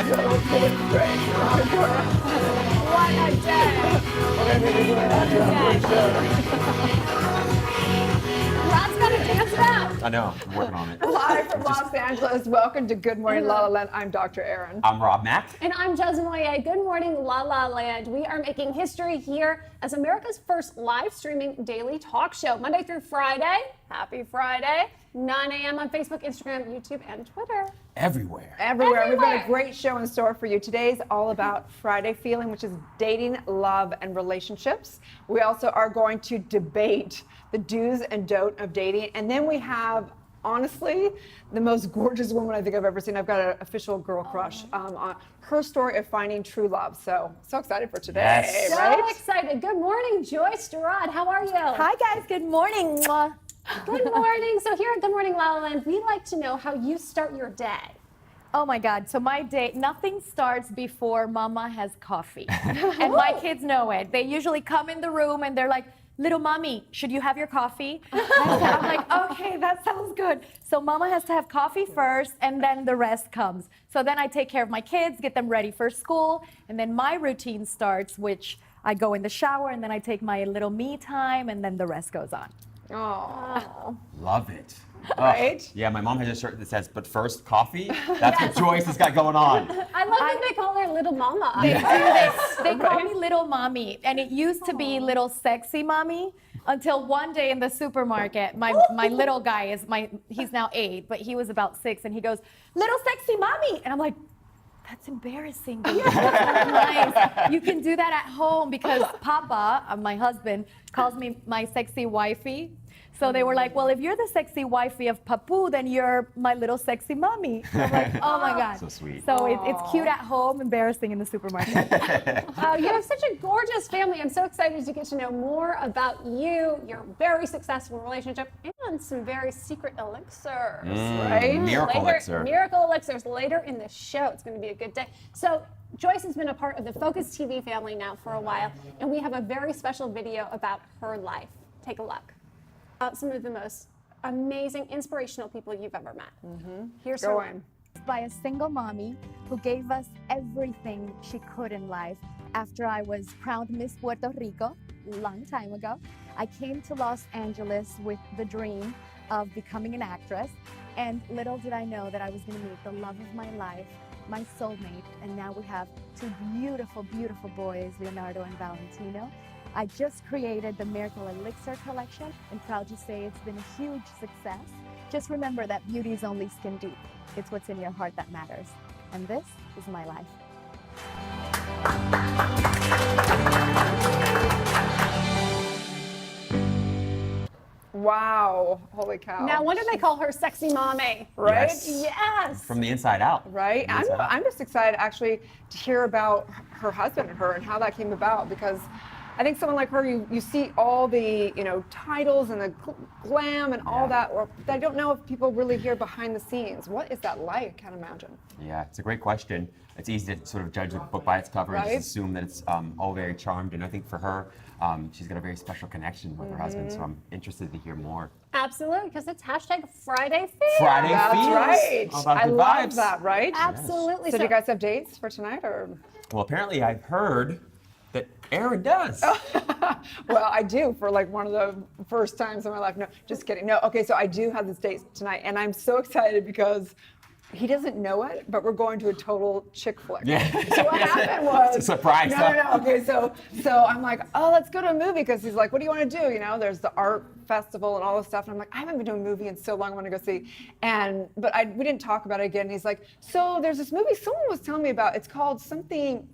What a day. Rod's got to dance it out. I know, I'm working on it. Live from Los Angeles, welcome to Good Morning LaLa Land. I'm Dr. Erin. I'm Mack. And I'm Jezlan. Good morning, LaLa Land. We are making history here as America's first live streaming daily talk show, Monday through Friday. Happy Friday. 9 a.m. on Facebook, Instagram, YouTube, and Twitter. Everywhere. We've got a great show in store for you. Today's all about Friday feeling, which is dating, love, and relationships. We also are going to debate the do's and don'ts of dating. And then we have, honestly, the most gorgeous woman I think I've ever seen. I've got an official girl crush on her story of finding true love. So excited for today, Yes. right? So excited. Good morning, Joyce Durad. How are you? Hi, guys. Good morning. Mwah. Good morning. So here at Good Morning LaLa Land, we like to know how you start your day. Oh my God. So my day, nothing starts before Mama has coffee. And my kids know it. They usually come in the room and they're like, little mommy, should you have your coffee? I'm like, okay, that sounds good. So Mama has to have coffee first and then the rest comes. So then I take care of my kids, get them ready for school. And then my routine starts, which I go in the shower and then I take my little me time and then the rest goes on. Oh, Love it. right? Yeah, my mom has a shirt that says, but first coffee. That's what Joyce has got going on. I love that they call her Little Mama. They call me little mommy, and it used to be little sexy mommy until one day in the supermarket, my little guy he's now 8, but he was about 6, and he goes, little sexy mommy, and I'm like, that's embarrassing. That's not nice. You can do that at home because Papa, my husband, calls me my sexy wifey. So they were like, well, if you're the sexy wifey of Papu, then you're my little sexy mommy. I'm like, oh my God. So sweet. So it's cute at home, embarrassing in the supermarket. You have such a gorgeous family. I'm so excited to get to know more about you, your very successful relationship, and some very secret elixirs, right? Miracle elixir. Miracle elixirs later in the show. It's going to be a good day. So Joyce has been a part of the Focus TV family now for a while, and we have a very special video about her life. Take a look. Some of the most amazing, inspirational people you've ever met. Here's her one. By a single mommy who gave us everything she could in life. After I was crowned Miss Puerto Rico a long time ago, I came to Los Angeles with the dream of becoming an actress. And little did I know that I was going to meet the love of my life, my soulmate. And now we have 2 beautiful, beautiful boys, Leonardo and Valentino. I just created the Miracle Elixir collection and proud to say it's been a huge success. Just remember that beauty is only skin deep. It's what's in your heart that matters. And this is my life. Wow, holy cow. Now, when do they call her Sexy Mommy? Right? Yes. From the inside out. Right? I'm just excited actually to hear about her husband and her and how that came about, because I think someone like her, you see all the titles and the glam and all that, or I don't know if people really hear behind the scenes. What is that like? I can't imagine. Yeah, it's a great question. It's easy to sort of judge a book by its cover and Right. just assume that it's all very charmed. And I think for her, she's got a very special connection with her husband. So I'm interested to hear more. Absolutely, because it's hashtag Friday Feels. Friday That's Feels. right. All about I good love vibes. that, right? Absolutely. So do you guys have dates for tonight, or? Well, apparently I've heard that Erin does. Well, I do for like one of the first times in my life. No, just kidding. No, okay, so I do have this date tonight, and I'm so excited because he doesn't know it, but we're going to a total chick flick. Yeah. So what happened was... It's a surprise. No. Okay, so I'm like, oh, let's go to a movie, because he's like, what do you want to do? There's the art festival and all this stuff, and I'm like, I haven't been to a movie in so long, I want to go see. But we didn't talk about it again. And he's like, so there's this movie someone was telling me about. It's called something...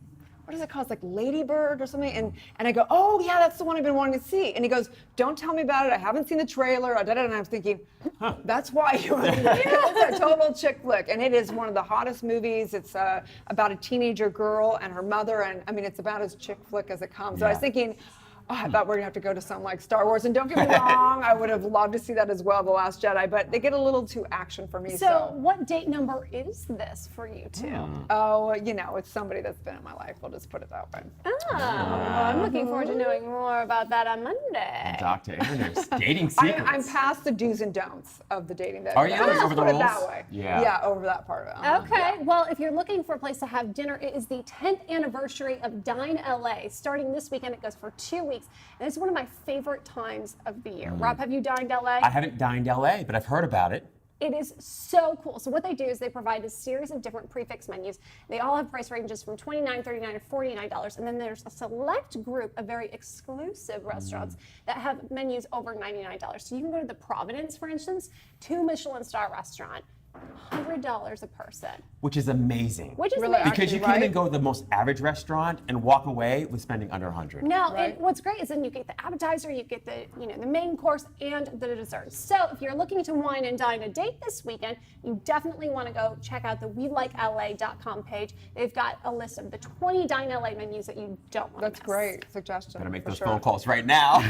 What is it called? It's like Lady Bird or something. And I go, oh yeah, that's the one I've been wanting to see. And he goes, don't tell me about it. I haven't seen the trailer. And I'm thinking, that's why you want to see it. It's a total chick flick. And it is one of the hottest movies. It's about a teenager girl and her mother. And I mean, it's about as chick flick as it comes. So I was thinking, I thought we are gonna have to go to some like Star Wars, and don't get me wrong, I would have loved to see that as well, The Last Jedi, but they get a little too action for me. So what date number is this for you two? Oh, you know, it's somebody that's been in my life. We'll just put it that way. Oh, well, I'm looking forward to knowing more about that on Monday. Dr. Erin's dating I'm secrets. past the do's and don'ts of the dating. Are you? Let's Over the put it rules? that way. Yeah. Yeah, over that part of it. Okay, well, if you're looking for a place to have dinner, it is the 10th anniversary of Dine LA. Starting this weekend, it goes for 2 weeks. And it's one of my favorite times of the year. Rob, have you dined LA? I haven't dined LA, but I've heard about it. It is so cool. So what they do is they provide a series of different prefix menus. They all have price ranges from $29, $39, or $49. And then there's a select group of very exclusive restaurants that have menus over $99. So you can go to the Providence, for instance, 2 Michelin star restaurant, $100 a person. Which is amazing. Which is Really, amazing. Because you can Right? even go to the most average restaurant and walk away with spending under 100. No, Right. and what's great is then you get the appetizer, you get the the main course and the dessert. So if you're looking to wine and dine a date this weekend, you definitely want to go check out the WeLikeLA.com page. They've got a list of the 20 Dine LA menus that you don't want to miss. That's great suggestion. Gotta make for those sure. phone calls right now.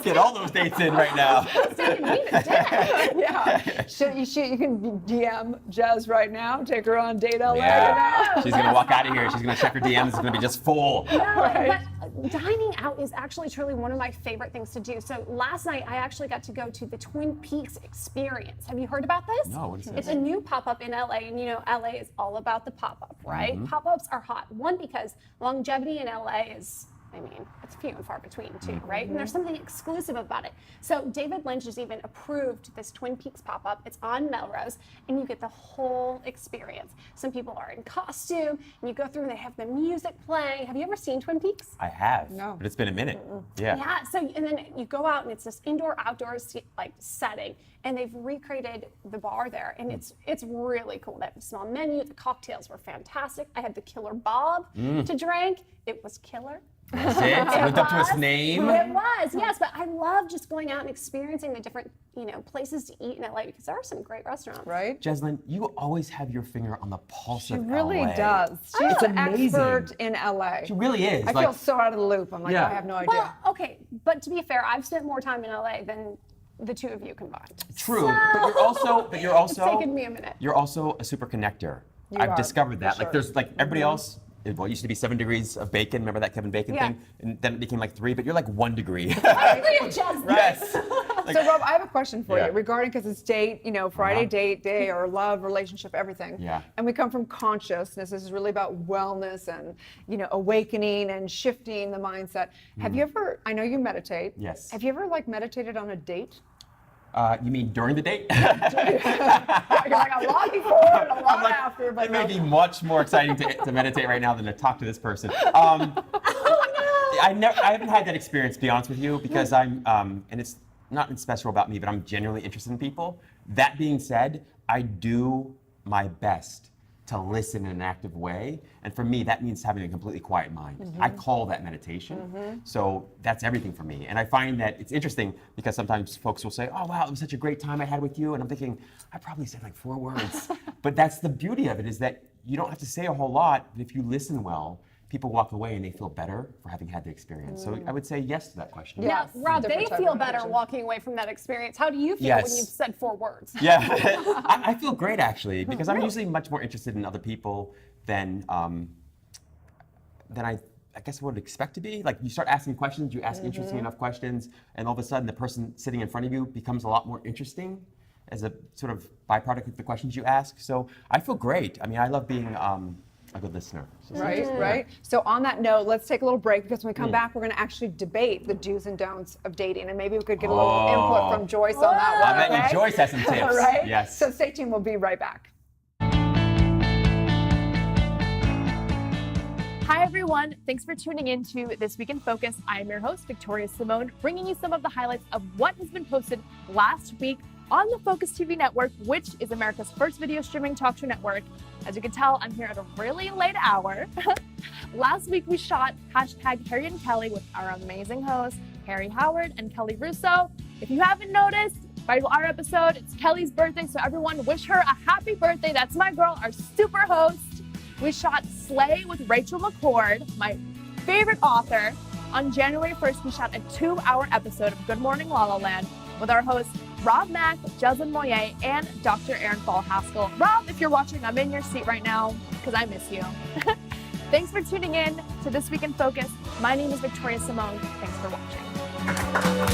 Get all those dates in right now. It's taking me to dinner. Yeah. You can DM Jez right now. Take her on date LA. Yeah. She's gonna walk out of here. She's gonna check her DMs. It's gonna be just full. Right. But dining out is actually truly one of my favorite things to do. So last night I actually got to go to the Twin Peaks experience. Have you heard about this? No, what is this? It's a new pop-up in LA, and LA is all about the pop-up, right? Pop-ups are hot. One, because longevity in LA is, it's few and far between too, right? And there's something exclusive about it. So David Lynch has even approved this Twin Peaks pop-up. It's on Melrose, and you get the whole experience. Some people are in costume, and you go through and they have the music playing. Have you ever seen Twin Peaks? I have. No. But it's been a minute. Yeah. Yeah, so and then you go out and it's this indoor-outdoor setting, and they've recreated the bar there, and it's really cool. They have a small menu. The cocktails were fantastic. I had the Killer Bob to drink. It was killer. That's it. Lived up to its name. It was, yes, but I love just going out and experiencing the different, places to eat in LA because there are some great restaurants. Right? Jezlan, you always have your finger on the pulse She of really LA. does. She's It's an amazing. expert in LA. She really is. I feel so out of the loop. I'm like, Yeah. I have no idea. Well, okay, but to be fair, I've spent more time in LA than the two of you combined. True, but you're also It's taken me a minute. You're also a super connector. You I've are, discovered that. for Like sure. there's like everybody else. It used to be 7 degrees of bacon. Remember that Kevin Bacon Yeah. thing? And then it became like 3. But you're like 1 degree. I agree with Jezlan. Yes. So Rob, I have a question for Yeah. you regarding, because it's date, Friday date day, or love, relationship, everything. Yeah. And we come from consciousness. This is really about wellness and, awakening and shifting the mindset. Have you ever, I know you meditate. Yes. Have you ever meditated on a date? You mean during the date? You're like a lot before and a lot after, but It may no. be much more exciting to meditate right now than to talk to this person. I haven't had that experience, to be honest with you, because I'm, and it's not special about me, but I'm genuinely interested in people. That being said, I do my best to listen in an active way. And for me, that means having a completely quiet mind. I call that meditation. So that's everything for me. And I find that it's interesting because sometimes folks will say, oh, wow, it was such a great time I had with you. And I'm thinking, I probably said like 4 words. But that's the beauty of it, is that you don't have to say a whole lot, but if you listen well, people walk away and they feel better for having had the experience. So I would say yes to that question. Yeah. Now, Yes, Rob, they different type feel of better meditation. walking away from that experience. How do you feel when Yes. you've said 4 words? Yeah, I feel great actually, because I'm usually much more interested in other people than I guess I would expect to be. Like you start asking questions, you ask interesting enough questions, and all of a sudden the person sitting in front of you becomes a lot more interesting as a sort of byproduct of the questions you ask. So I feel great. I mean, I love being a good listener. So Right. So on that note, let's take a little break, because when we come back, we're going to actually debate the do's and don'ts of dating, and maybe we could get a little input from Joyce on that one. I bet you okay? Joyce has some tips. Right? Yes. So stay tuned. We'll be right back. Hi, everyone. Thanks for tuning in to This Week in Focus. I am your host, Victoria Simone, bringing you some of the highlights of what has been posted last week on the Focus TV network, which is America's first video streaming talk show network. As you can tell, I'm here at a really late hour. Last week, we shot #Harry and Kelly with our amazing hosts, Harry Howard and Kelly Russo. If you haven't noticed, by our episode, it's Kelly's birthday, so everyone wish her a happy birthday. That's my girl, our super host. We shot Slay with Rachel McCord, my favorite author. On January 1st, we shot a 2-hour episode of Good Morning La La Land with our hosts Rob Mack, Jezlan and Dr. Erin Haskell. Rob, if you're watching, I'm in your seat right now because I miss you. Thanks for tuning in to This Week in Focus. My name is Victoria Simone. Thanks for watching.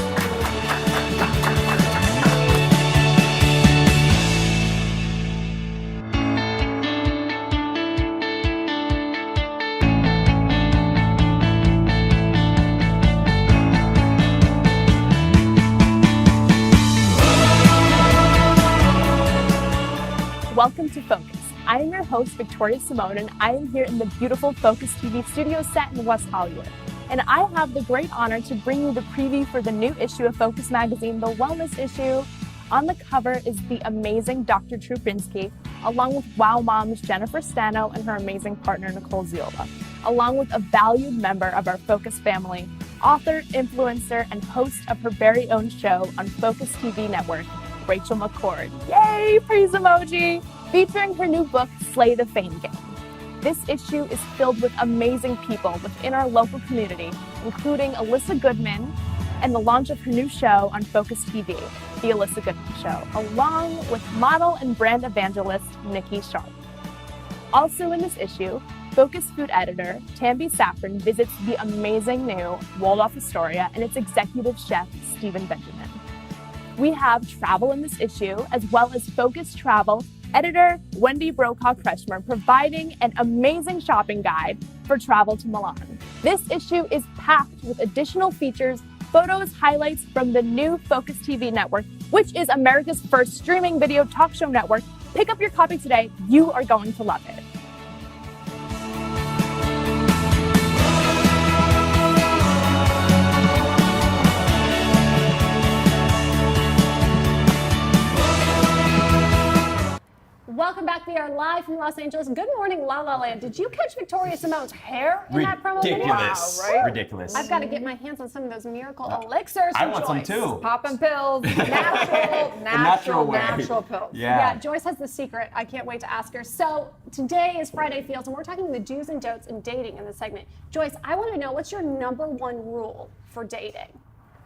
Welcome to Focus. I am your host, Victoria Simone, and I am here in the beautiful Focus TV studio set in West Hollywood. And I have the great honor to bring you the preview for the new issue of Focus magazine, the wellness issue. On the cover is the amazing Dr. Trupinsky, along with Wow Moms Jennifer Stano and her amazing partner, Nicole Ziola, along with a valued member of our Focus family, author, influencer, and host of her very own show on Focus TV Network, Rachel McCord. Yay, praise emoji! Featuring her new book, Slay the Fame Game. This issue is filled with amazing people within our local community, including Alyssa Goodman, and the launch of her new show on Focus TV, The Alyssa Goodman Show, along with model and brand evangelist, Nikki Sharp. Also in this issue, Focus food editor, Tambi Saffron, visits the amazing new Waldorf Astoria and its executive chef, Stephen Benjamin. We have travel in this issue, as well as Focus Travel editor Wendy Brokaw-Kretschmer providing an amazing shopping guide for travel to Milan. This issue is packed with additional features, photos, highlights from the new Focus TV network, which is America's first streaming video talk show network. Pick up your copy today. You are going to love it. Welcome back. We are live from Los Angeles. Good morning, La La Land. Did you catch Victoria Simone's hair in that promo video? Ridiculous. Wow, right? Ridiculous. I've got to get my hands on some of those miracle elixirs. I from want some Joyce. too. Popping pills, natural natural way. pills. Yeah, Joyce has the secret. I can't wait to ask her. So today is Friday Feels, and we're talking the do's and don'ts in dating in this segment. Joyce, I want to know, what's your number one rule for dating?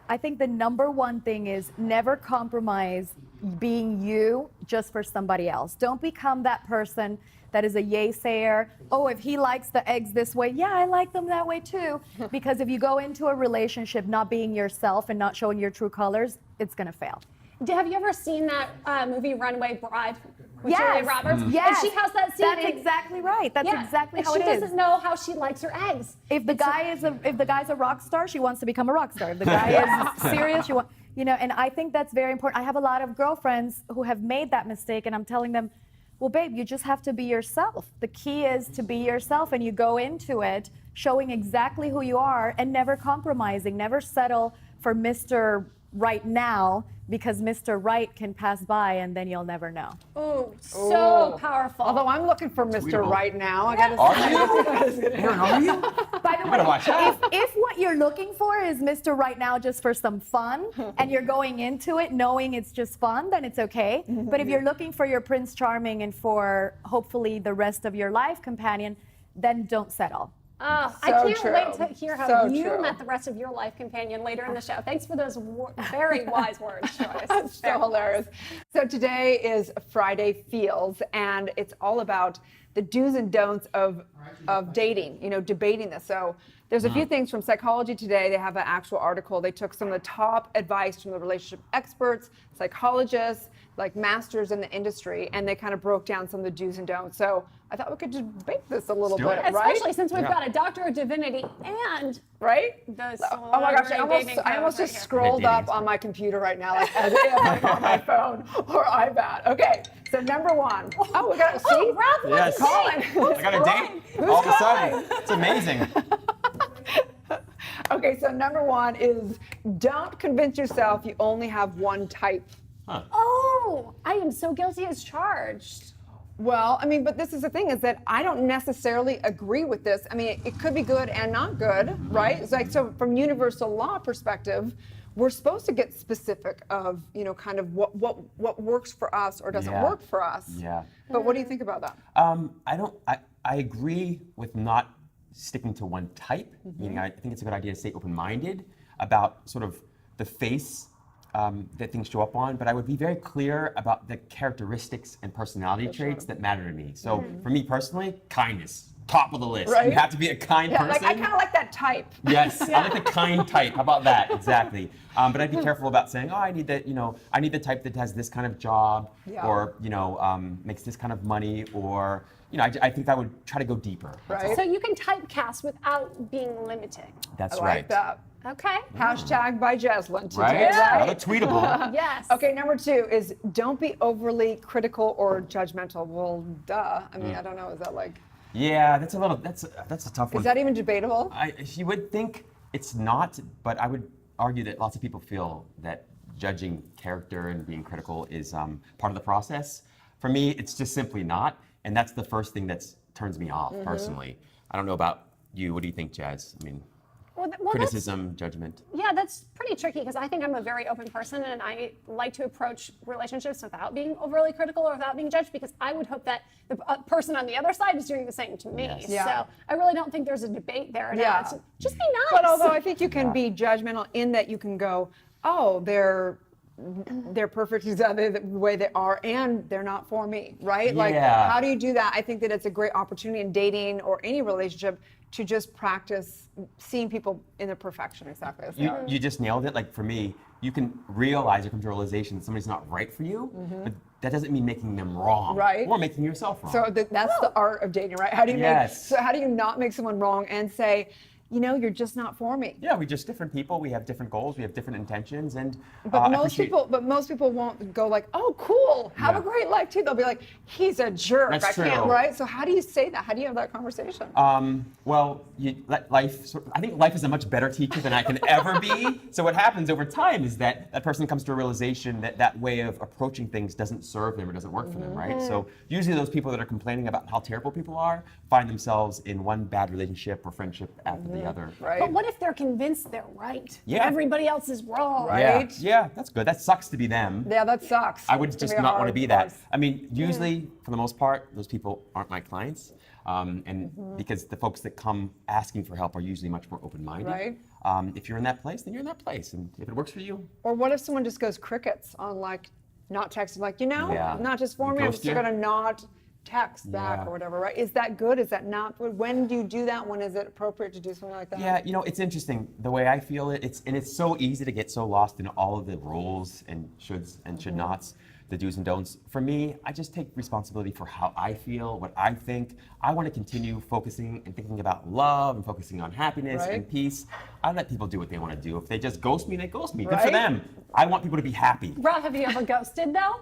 I think the number one thing is never compromise being you just for somebody else. Don't become that person that is a yay sayer. Oh, if he likes the eggs this way, yeah, I like them that way too. Because if you go into a relationship not being yourself and not showing your true colors, it's gonna fail. Have you ever seen that movie Runaway Bride with Yes. Julia Roberts? Yes. And she has that scene. That's exactly right. That's exactly and how it she is. doesn't know how she likes her eggs. If the guy's a rock star, she wants to become a rock star. If the guy is serious, and I think that's very important. I have a lot of girlfriends who have made that mistake, and I'm telling them, well, babe, you just have to be yourself. The key is to be yourself, and you go into it showing exactly who you are and never compromising, never settle for Mr. Right now, because Mr. Right can pass by and then you'll never know. Ooh, so powerful. Although I'm looking for Mr. Sweetheart. Right now, I gotta Are say. you? Erin, are you? By the You better watch out. if what you're looking for is Mr. Right now just for some fun, and you're going into it knowing it's just fun, then it's okay. But if you're looking for your Prince Charming and for hopefully the rest of your life companion, then don't settle. Oh, I So can't true. wait to hear how So you true. met the rest of your life companion later in the show. Thanks for those very wise words, Joyce. That's so hilarious. So today is Friday Feels, and it's all about the do's and don'ts of dating, debating this. So there's a few things from Psychology Today. They have an actual article. They took some of the top advice from the relationship experts, psychologists, like masters in the industry, and they kind of broke down some of the do's and don'ts. So I thought we could just debate this a little do bit, it. right? Especially since we've got a doctor of divinity and Right? the Oh my gosh, I almost just scrolled up on my computer right now, like as if I'm on my phone or iPad. Okay, so number one. Oh, we got to see. Oh, Ralph Yes. wants to date. I got a date all of a sudden. It's amazing. Okay, so number one is don't convince yourself you only have one type. Oh, I am so guilty as charged. Well, I mean, but this is the thing, is that I don't necessarily agree with this. I mean, it could be good and not good, right? It's like, so from universal law perspective, we're supposed to get specific of, kind of what works for us or doesn't work for us. Yeah. But what do you think about that? I agree with not sticking to one type, meaning I think it's a good idea to stay open-minded about sort of the face that things show up on, but I would be very clear about the characteristics and personality traits that matter to me. So for me personally, kindness, top of the list. Right. You have to be a kind person. Like I kind of like that type. Yes, I like the kind type. How about that? Exactly. But I'd be careful about saying, oh, I need the, I need the type that has this kind of job, or makes this kind of money, or I think I would try to go deeper. Right. So you can typecast without being limiting. That's I right. like that. Okay. Hashtag by Jezlan today, Right? right? Another tweetable. Yes. Okay, number 2 is don't be overly critical or judgmental. Well, duh. I mean, I don't know. Is that like? Yeah, that's a tough one. Is that even debatable? You would think it's not, but I would argue that lots of people feel that judging character and being critical is part of the process. For me, it's just simply not, and that's the first thing that turns me off personally. I don't know about you. What do you think, Jazz? I mean, criticism, judgment. Yeah, that's pretty tricky because I think I'm a very open person and I like to approach relationships without being overly critical or without being judged because I would hope that the person on the other side is doing the same to me. Yes. Yeah. So I really don't think there's a debate there. Yeah. It's just be nice. But although I think you can be judgmental in that you can go, oh, they're perfect exactly the way they are and they're not for me, right? Like, Yeah. how do you do that? I think that it's a great opportunity in dating or any relationship to just practice seeing people in their perfection exactly as they are. You just nailed it. Like for me, you can realize or come to a realization that somebody's not right for you, but that doesn't mean making them wrong, Right. or making yourself wrong. So that's the art of dating, right? How do you Yes. how do you not make someone wrong and say, you're just not for me? Yeah, we're just different people. We have different goals. We have different intentions, and But I most people won't go like, oh, cool, have a Yeah. great life too. They'll be like, he's a jerk. That's I can't, true. right? So how do you say that? How do you have that conversation? Well, I think life is a much better teacher than I can ever be. So what happens over time is that person comes to a realization that that way of approaching things doesn't serve them or doesn't work for them, right? So usually those people that are complaining about how terrible people are find themselves in one bad relationship or friendship after the other. Right. But what if they're convinced they're right? Yeah. Everybody else is wrong. Right. Yeah, that's good. That sucks to be them. Yeah, that sucks. I would It's gonna just be a not want to hard be that. place. I mean, usually, for the most part, those people aren't my clients. Because the folks that come asking for help are usually much more open-minded. Right. If you're in that place, then you're in that place. And if it works for you, Or what if someone just goes crickets on not texting, Yeah. not just for me, I'm Ghost just you? gonna not text back Yeah. or whatever, right? Is that good? Is that not good? When do you do that? When is it appropriate to do something like that? yeah, it's interesting the way I feel it. It's so easy to get so lost in all of the rules and shoulds and should nots, the do's and don'ts. For me, I just take responsibility for how I feel, what I think. I want to continue focusing and thinking about love and focusing on happiness Right. and peace. I let people do what they want to do. If they just ghost me, they ghost me. Good for Right. them. I want people to be happy. Rob, have you ever ghosted though?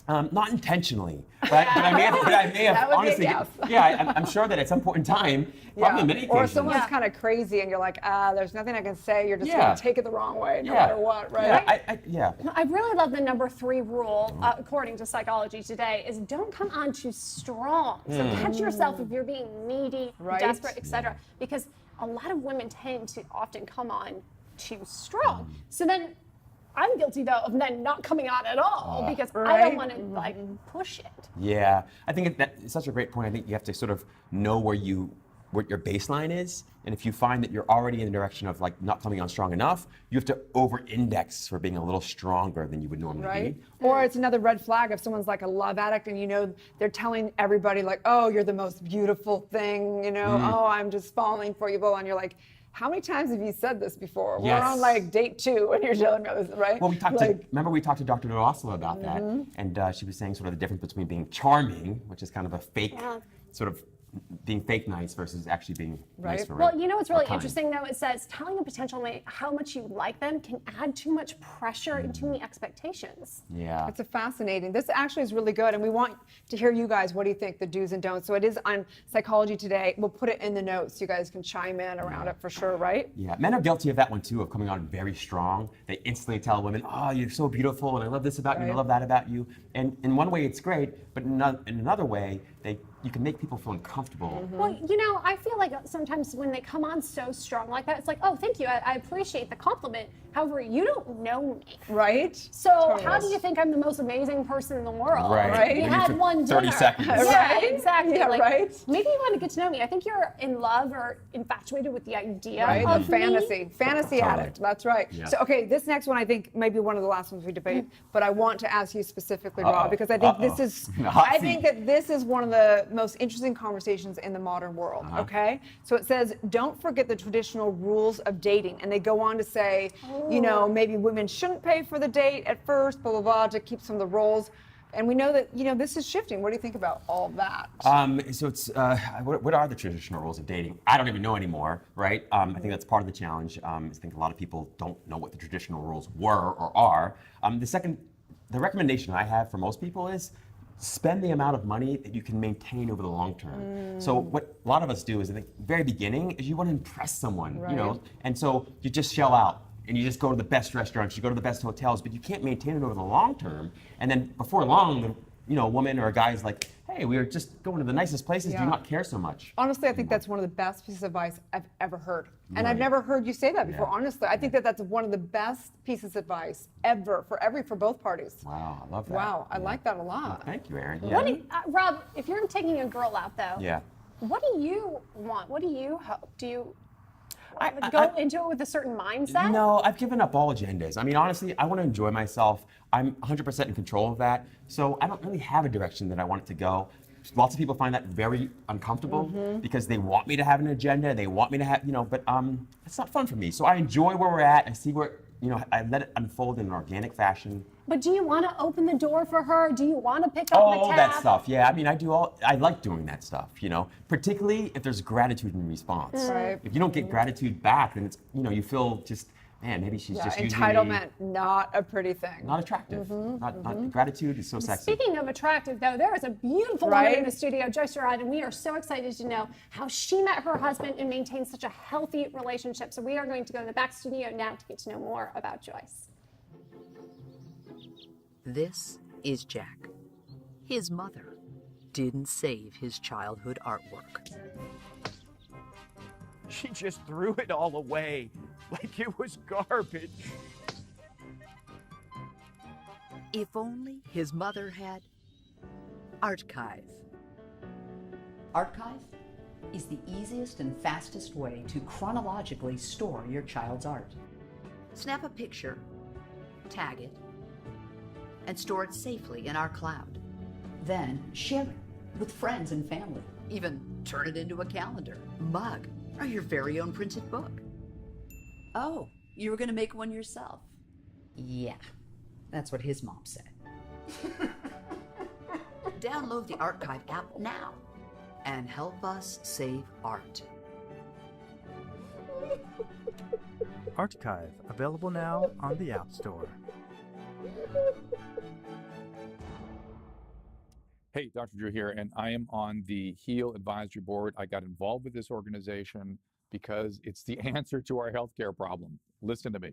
Not intentionally, but I may have That would be a honestly. yes. Yeah, I'm sure that at some point in time, probably many Or occasions. someone's Yeah. kind of crazy and you're like, there's nothing I can say. You're just Yeah. gonna take it the wrong way, no matter what, right? Yeah. I really love the number 3 rule, according to Psychology Today, is don't come on too strong. So catch yourself if you're being needy, Right. desperate, etc. Because a lot of women tend to often come on too strong. So then I'm guilty though of then not coming on at all because I Right. don't want to push it. Yeah, I think that's such a great point. I think you have to sort of know what your baseline is, and if you find that you're already in the direction of not coming on strong enough, you have to over-index for being a little stronger than you would normally Right? be. Or it's another red flag if someone's like a love addict and they're telling everybody oh, you're the most beautiful thing, oh, I'm just falling for you, and you're like, how many times have you said this before? Yes. We're on date 2 and you're telling me this, right? Well, remember we talked to Dr. LaLa about that, and she was saying sort of the difference between being charming, which is kind of a fake, sort of being fake nice versus actually being nice Right. for real. Well, what's really or kind. interesting though? It says telling a potential mate how much you like them can add too much pressure and too many expectations. Yeah. It's fascinating. This actually is really good, and we want to hear you guys. What do you think, the do's and don'ts? So it is on Psychology Today. We'll put it in the notes. You guys can chime in around it for sure, right? Yeah, men are guilty of that one too, of coming on very strong. They instantly tell women, oh, you're so beautiful, and I love this about you, and I Right. love that about you. And in one way, it's great, but in another way, you can make people feel uncomfortable. Well, you know, I feel like sometimes when they come on so strong like that, it's like, oh, thank you, I appreciate the compliment. However, you don't know me. Right? So Totally. how do you think I'm the most amazing person in the world? Right. We Maybe had for one 30 dinner. seconds. Yeah, Right? exactly. Yeah, like, right? Maybe you want to get to know me. I think you're in love or infatuated with the idea Right? of The fantasy. Fantasy Totally. addict. That's right. Yeah. So, okay, this next one I think may be one of the last ones we debate, but I want to ask you specifically, Rob, because I think this is, Hot I think seat. that this is one of the most interesting conversations in the modern world, okay? So it says, don't forget the traditional rules of dating. And they go on to say, you know, maybe women shouldn't pay for the date at first, blah, blah, blah, to keep some of the roles. And we know that, you know, this is shifting. What do you think about all that? So it's what are the traditional rules of dating? I don't even know anymore, right? I think that's part of the challenge. I think a lot of people don't know what the traditional rules were or are. The recommendation I have for most people is spend the amount of money that you can maintain over the long term. So what a lot of us do is at the very beginning is you want to impress someone, you know, and so you just shell out. And you just go to the best restaurants, you go to the best hotels, but you can't maintain it over the long term. And then before long, you know, a woman or a guy is like, hey, we were just going to the nicest places. Do you not care so much? Honestly, I think that's one of the best pieces of advice I've ever heard. And I've Right. never heard you say that before, Yeah. honestly. I think that that's one of the best pieces of advice ever for both parties. Wow, I love that. Wow, I Yeah. like that a lot. Thank you, Erin. What do you, Rob, if you're taking a girl out though, Yeah. what do you want? What do you hope? Do you I- go into it with a certain mindset? No, I've given up all agendas. I mean, honestly, I want to enjoy myself. I'm 100% in control of that. So I don't really have a direction that I want it to go. Lots of people find that very uncomfortable because they want me to have an agenda. They want me to have, you know, but it's not fun for me. So I enjoy where we're at. I see where, you know, I let it unfold in an organic fashion. But do you want to open the door for her? Do you want to pick up All the tab? that stuff. Yeah, I mean, I like doing that stuff, you know, particularly if there's gratitude in response. Right. If you don't get gratitude back, then it's, you know, you feel just, man, maybe she's just using me. Entitlement, not a pretty thing. Not attractive. Not gratitude is so sexy. Speaking of attractive, though, there is a beautiful woman in the studio, Joyce Rod, and we are so excited to know how she met her husband and maintained such a healthy relationship. So we are going to go to the back studio now to get to know more about Joyce. This is Jack. His mother didn't save his childhood artwork. She just threw it all away like it was garbage. If only his mother had Archive. Archive is the easiest and fastest way to chronologically store your child's art. Snap a picture, tag it, and store it safely in our cloud. Then share it with friends and family. Even turn it into a calendar, mug, or your very own printed book. Oh, you were going to make one yourself? Yeah, that's what his mom said. Download the Archive app now and help us save art. Archive, available now on the App Store. Hey, Dr. Drew here, and I am on the HEAL Advisory Board. I got involved with this organization because it's the answer to our healthcare problem. Listen to me.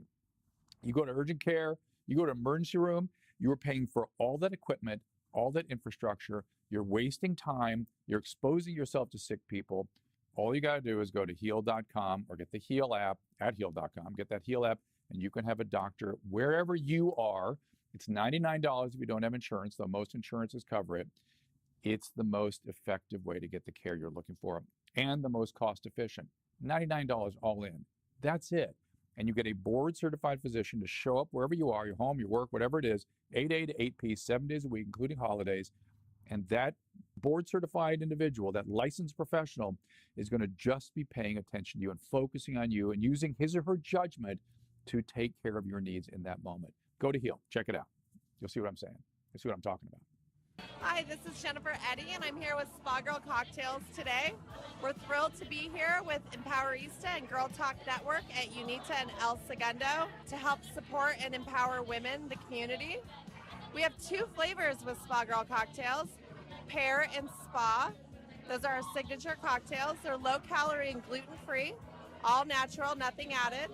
You go to urgent care, you go to emergency room, you are paying for all that equipment, all that infrastructure, you're wasting time, you're exposing yourself to sick people. All you got to do is go to heal.com or get the HEAL app at heal.com, get that HEAL app, and you can have a doctor wherever you are. It's $99 if you don't have insurance, though most insurances cover it. It's the most effective way to get the care you're looking for and the most cost efficient. $99 all in. That's it. And you get a board certified physician to show up wherever you are, your home, your work, whatever it is, 8A to 8P, 7 days a week, including holidays. And that board certified individual, that licensed professional, is going to just be paying attention to you and focusing on you and using his or her judgment to take care of your needs in that moment. Go to HEAL. Check it out. You'll see what I'm saying. You'll see what I'm talking about. Hi, this is Jennifer Eddy, and I'm here with Spa Girl Cocktails today. We're thrilled to be here with Empowerista and Girl Talk Network at UNITA and El Segundo to help support and empower women, the community. We have 2 flavors with Spa Girl Cocktails, Pear and Spa. Those are our signature cocktails. They're low-calorie and gluten-free, all natural, nothing added.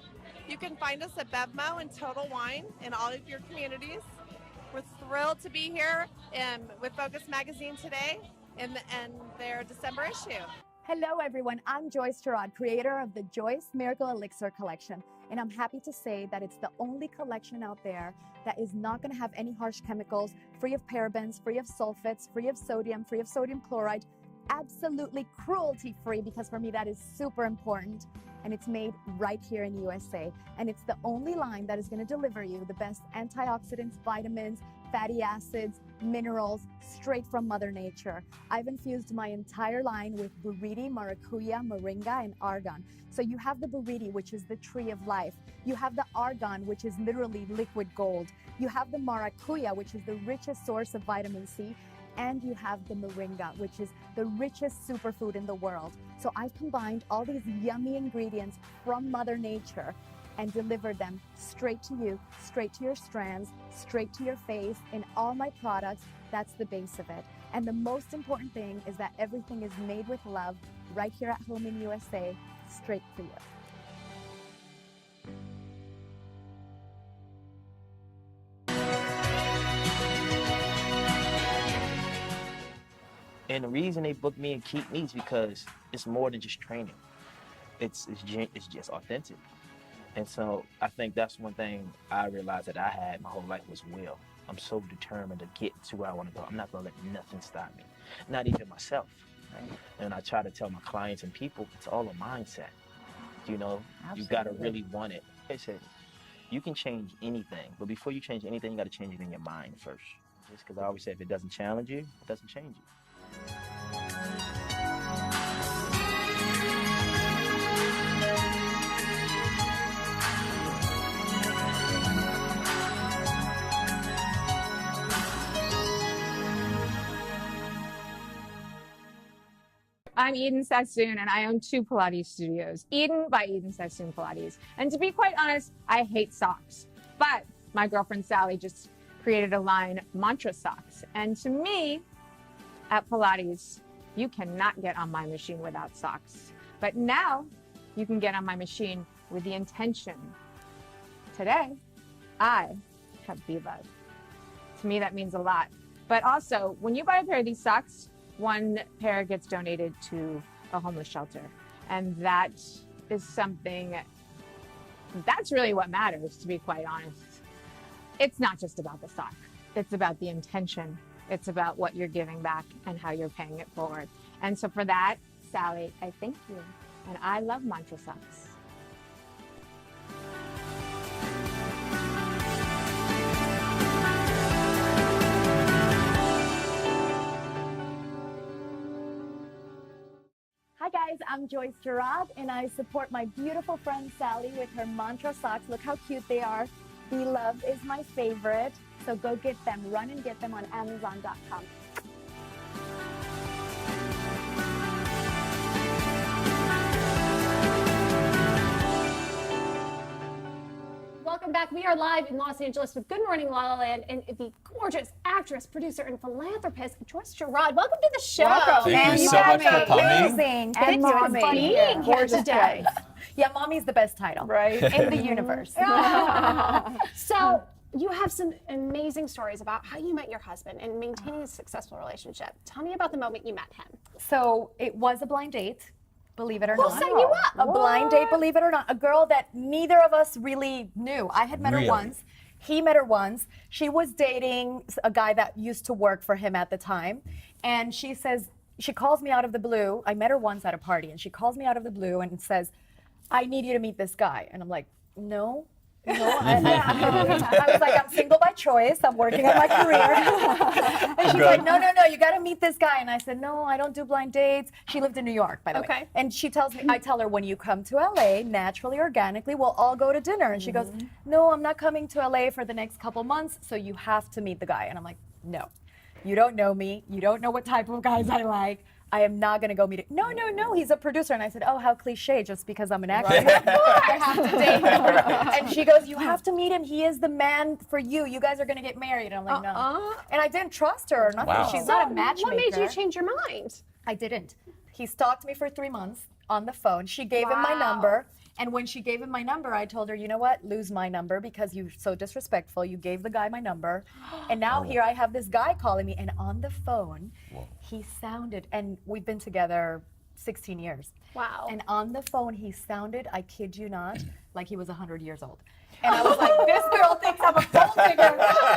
You can find us at Bevmo and Total Wine in all of your communities. We're thrilled to be here with Focus Magazine today, in their December issue. Hello, everyone. I'm Joyce Gerard, creator of the Joyce Miracle Elixir Collection. And I'm happy to say that it's the only collection out there that is not going to have any harsh chemicals, free of parabens, free of sulfates, free of sodium chloride, absolutely cruelty-free, because for me that is super important. And it's made right here in USA. And it's the only line that is going to deliver you the best antioxidants, vitamins, fatty acids, minerals, straight from Mother Nature. I've infused my entire line with buriti, maracuya, moringa, and argan. So you have the buriti, which is the tree of life. You have the argan, which is literally liquid gold. You have the maracuya, which is the richest source of vitamin C. And you have the moringa, which is the richest superfood in the world. So I've combined all these yummy ingredients from Mother Nature and delivered them straight to you, straight to your strands, straight to your face. In all my products, that's the base of it. And the most important thing is that everything is made with love right here at home in USA, straight for you. And the reason they book me and keep me is because it's more than just training. It's just authentic. And so I think that's one thing I realized that I had my whole life was will. I'm so determined to get to where I want to go. I'm not going to let nothing stop me, not even myself. Right? And I try to tell my clients and people, it's all a mindset. You know, you got to really want it. I said, you can change anything, but before you change anything, you got to change it in your mind first. Just because I always say if it doesn't challenge you, it doesn't change you. I'm Eden Sassoon, and I own 2 Pilates studios, Eden by Eden Sassoon Pilates. And to be quite honest, I hate socks. But my girlfriend Sally just created a line, Mantra Socks. And to me, at Pilates, you cannot get on my machine without socks. But now you can get on my machine with the intention. Today, I have Viva. To me, that means a lot. But also, when you buy a pair of these socks, 1 pair gets donated to a homeless shelter. And that is something, that's really what matters, to be quite honest. It's not just about the sock. It's about the intention. It's about what you're giving back and how you're paying it forward. And so for that, Sally, I thank you. And I love Mantra Socks. Hi guys, I'm Joyce Gerard, and I support my beautiful friend Sally with her Mantra Socks. Look how cute they are. Be Love is my favorite, so go get them. Run and get them on Amazon.com. Welcome back. We are live in Los Angeles with Good Morning La La Land and the gorgeous actress, producer, and philanthropist, Joyce Gerard. Welcome to the show. Welcome. Thank you so much for coming. Amazing. Thank you for being here today. Yeah, mommy's the best title. Right. In the universe. So you have some amazing stories about how you met your husband and maintaining a successful relationship. Tell me about the moment you met him. So it was a blind date. Believe it or Who not. set you up? A blind date, believe it or not. A girl that neither of us really knew. I had met her once. He met her once. She was dating a guy that used to work for him at the time. And she says, she calls me out of the blue. I met her once at a party, and she calls me out of the blue and says, I need you to meet this guy. And I'm like, no. I was like, I'm single by choice. I'm working on my career. And she's like, no, you got to meet this guy. And I said, no, I don't do blind dates. She lived in New York, by the way. And she tells me, I tell her, when you come to LA, naturally, organically, we'll all go to dinner. And she goes, no, I'm not coming to LA for the next couple months, so you have to meet the guy. And I'm like, no, you don't know me. You don't know what type of guys I like. I am not going to go meet him. No, he's a producer. And I said, oh, how cliche, just because I'm an actor. Right. I have to date him. And she goes, you have to meet him. He is the man for you. You guys are going to get married. And I'm like, no. And I didn't trust her or nothing. She's not a matchmaker. What made you change your mind? I didn't. He stalked me for 3 months. on the phone. She gave him my number. And when she gave him my number, I told her, you know what? Lose my number because you're so disrespectful. You gave the guy my number. And now here I have this guy calling me. And on the phone, he sounded, and we've been together 16 years. Wow. And on the phone, he sounded, I kid you not, like he was 100 years old. And I was like, this girl thinks I'm a gold digger.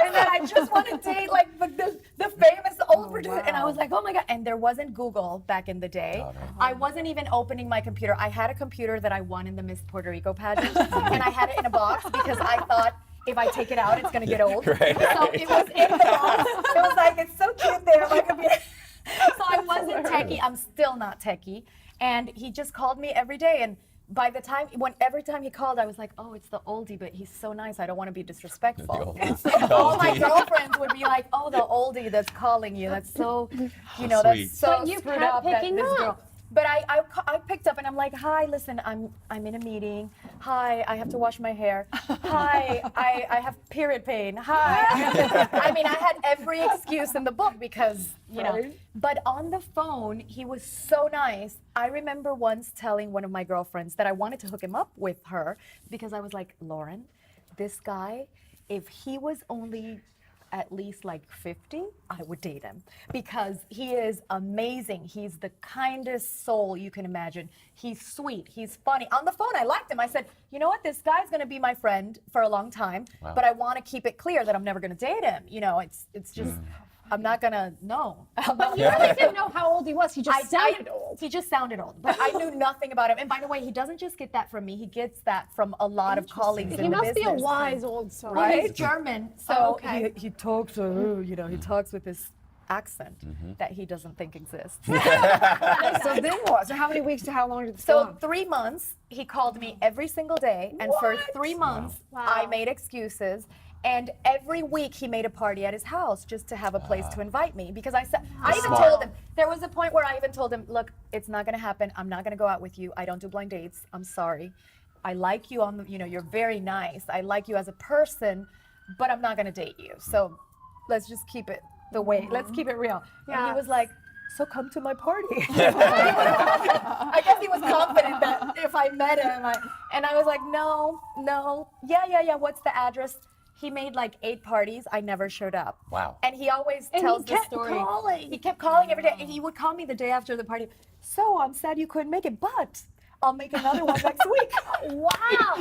And then I just want to date like the famous old producer. And I was like, oh my God. And there wasn't Google back in the day. I wasn't even opening my computer. I had a computer that I won in the Miss Puerto Rico pageant. And I had it in a box because I thought if I take it out, it's going to get old. So it was in the box. It was like, it's so cute there, my computer. So I wasn't techie. I'm still not techie. And he just called me every day. And by the time, every time he called, I was like, oh, it's the oldie, but he's so nice. I don't want to be disrespectful. So all my girlfriends would be like, oh, the oldie that's calling you. That's so, you know, that's so But you screwed kept up. That picking this up. girl. But I picked up and I'm like, hi, listen, I'm in a meeting. Hi, I have to wash my hair. Hi, I have period pain. Hi. I mean, I had every excuse in the book because, you know. But on the phone, he was so nice. I remember once telling one of my girlfriends that I wanted to hook him up with her because I was like, Lauren, this guy, if he was only at least like 50, I would date him because he is amazing. He's the kindest soul you can imagine. He's sweet, he's funny. On the phone, I liked him. I said, you know what, this guy's gonna be my friend for a long time, but I wanna keep it clear that I'm never gonna date him. You know, it's just, I'm not gonna, no. But you really didn't know how old he was. He just sounded old. He just sounded old, but I knew nothing about him. And by the way, he doesn't just get that from me. He gets that from a lot of colleagues in the business. He must be a wise old soul. Well, he's German, so okay. he talks, you know, he talks with this accent that he doesn't think exists. So then what? So how many weeks to how long did this go So on? 3 months, he called me every single day, and for 3 months, I made excuses. And every week he made a party at his house just to have a place to invite me because I said, I even told him, there was a point where I even told him, look, it's not gonna happen. I'm not gonna go out with you. I don't do blind dates. I'm sorry. I like you on the, you know, you're very nice. I like you as a person, but I'm not gonna date you. So let's just keep it the way, let's keep it real. And he was like, so come to my party. I guess he was confident that if I met him, and I was like, no, yeah, what's the address? He made like 8 parties. I never showed up. Wow. And he always tells the story. He kept calling every day. And he would call me the day after the party. So I'm sad you couldn't make it, but I'll make another one next week. Wow.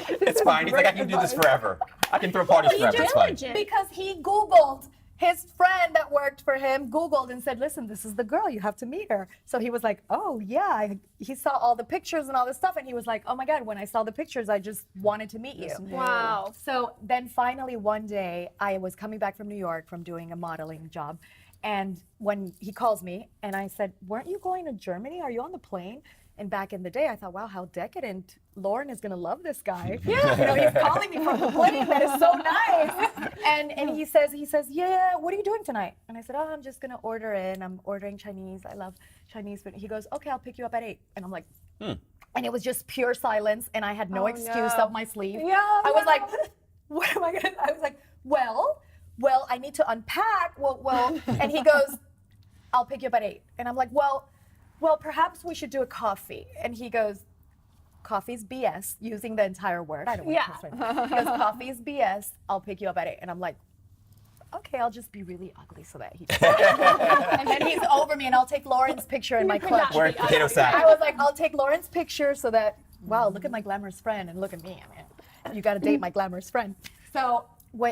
It's fine. He's like, I can do this forever. I can throw parties forever. It's fine. Because he Googled. His friend that worked for him Googled and said, listen, this is the girl, you have to meet her. So he was like, oh yeah. He saw all the pictures and all this stuff and he was like, oh my God, when I saw the pictures, I just wanted to meet you. Wow. So then finally one day, I was coming back from New York from doing a modeling job. And when he calls me and I said, weren't you going to Germany? Are you on the plane? And back in the day, I thought, wow, how decadent. Lauren is going to love this guy. Yeah. You know, he's calling me from the plane. That is so nice. And he says, yeah, what are you doing tonight? And I said, oh, I'm just going to order in. I'm ordering Chinese. I love Chinese food. He goes, okay, I'll pick you up at 8. And I'm like, And it was just pure silence. And I had no excuse up my sleeve. Yeah, I was like, what am I going to, I was like, well, I need to unpack. Well, and he goes, I'll pick you up at 8. And I'm like, well, perhaps we should do a coffee. And he goes, coffee's BS, using the entire word. I don't want to curse right. He goes, coffee's BS, I'll pick you up at 8. And I'm like, okay, I'll just be really ugly so that he and then he's over me and I'll take Lauren's picture in my clutch. We're potato sack. I was like, I'll take Lauren's picture so that, wow, look at my glamorous friend and look at me. I mean, you got to date my glamorous friend. So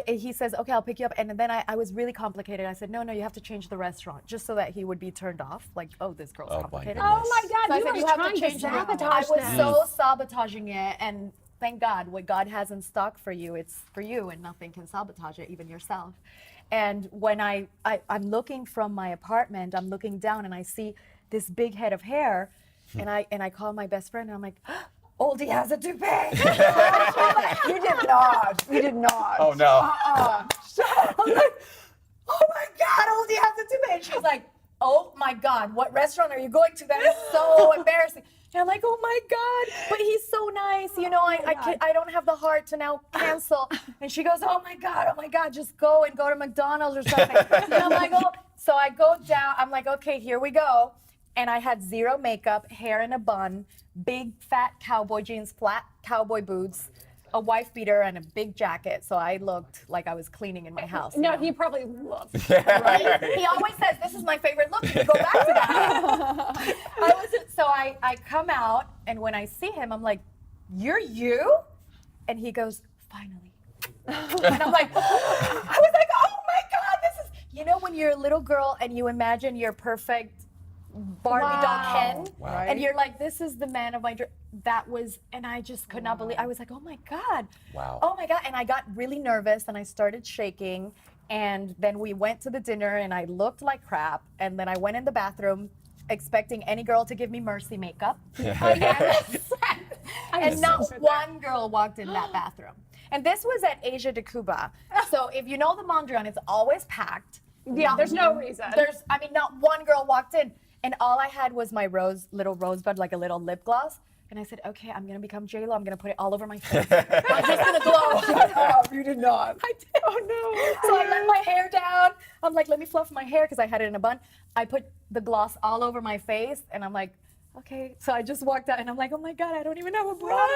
he says, okay, I'll pick you up. And then I was really complicated. I said, no, you have to change the restaurant just so that he would be turned off. Like, oh, this girl's complicated. Oh my God, So I you said, were you have trying to to change the sabotage I was them. so sabotaging it. And thank God, what God has in stock for you, it's for you and nothing can sabotage it, even yourself. And when I'm looking from my apartment, I'm looking down and I see this big head of hair and I call my best friend and I'm like, Oldie has a toupee. You did not. You did not. Oh no. I'm like, oh my God, Oldie has a toupee. And she's like, oh my God, what restaurant are you going to? That is so embarrassing. And I'm like, oh my God, but he's so nice. You know, I don't have the heart to now cancel. And she goes, oh my God, just go to McDonald's or something. And I'm like, oh. So I go down, I'm like, okay, here we go. and I had zero makeup, hair in a bun, big fat cowboy jeans, flat cowboy boots, a wife beater, and a big jacket. So I looked like I was cleaning in my house. No, you know? he probably loves it. Right? He always says, "This is my favorite look." You go back to that. So I come out, and when I see him, I'm like, "You're you?" And he goes, "Finally." And I'm like, I was like, "Oh my God, this is," you know, when you're a little girl and you imagine your perfect Barbie doll Ken, and you're like, "This is the man of my dream." That was, and I just could not believe. I was like, "Oh my God, oh my God!" And I got really nervous, and I started shaking. And then we went to the dinner, and I looked like crap. And then I went in the bathroom, expecting any girl to give me mercy makeup. And not one girl walked in that bathroom. And this was at Asia de Cuba. So if you know the Mondrian, it's always packed. Yeah, there's no reason. Not one girl walked in. And all I had was my little rosebud, like a little lip gloss. And I said, "Okay, I'm gonna become J.Lo. I'm gonna put it all over my face. I'm just gonna glow." Oh, you did not. I did. Oh no. So I let my hair down. I'm like, let me fluff my hair because I had it in a bun. I put the gloss all over my face, and I'm like, okay. So I just walked out, and I'm like, "Oh my God, I don't even have a bra."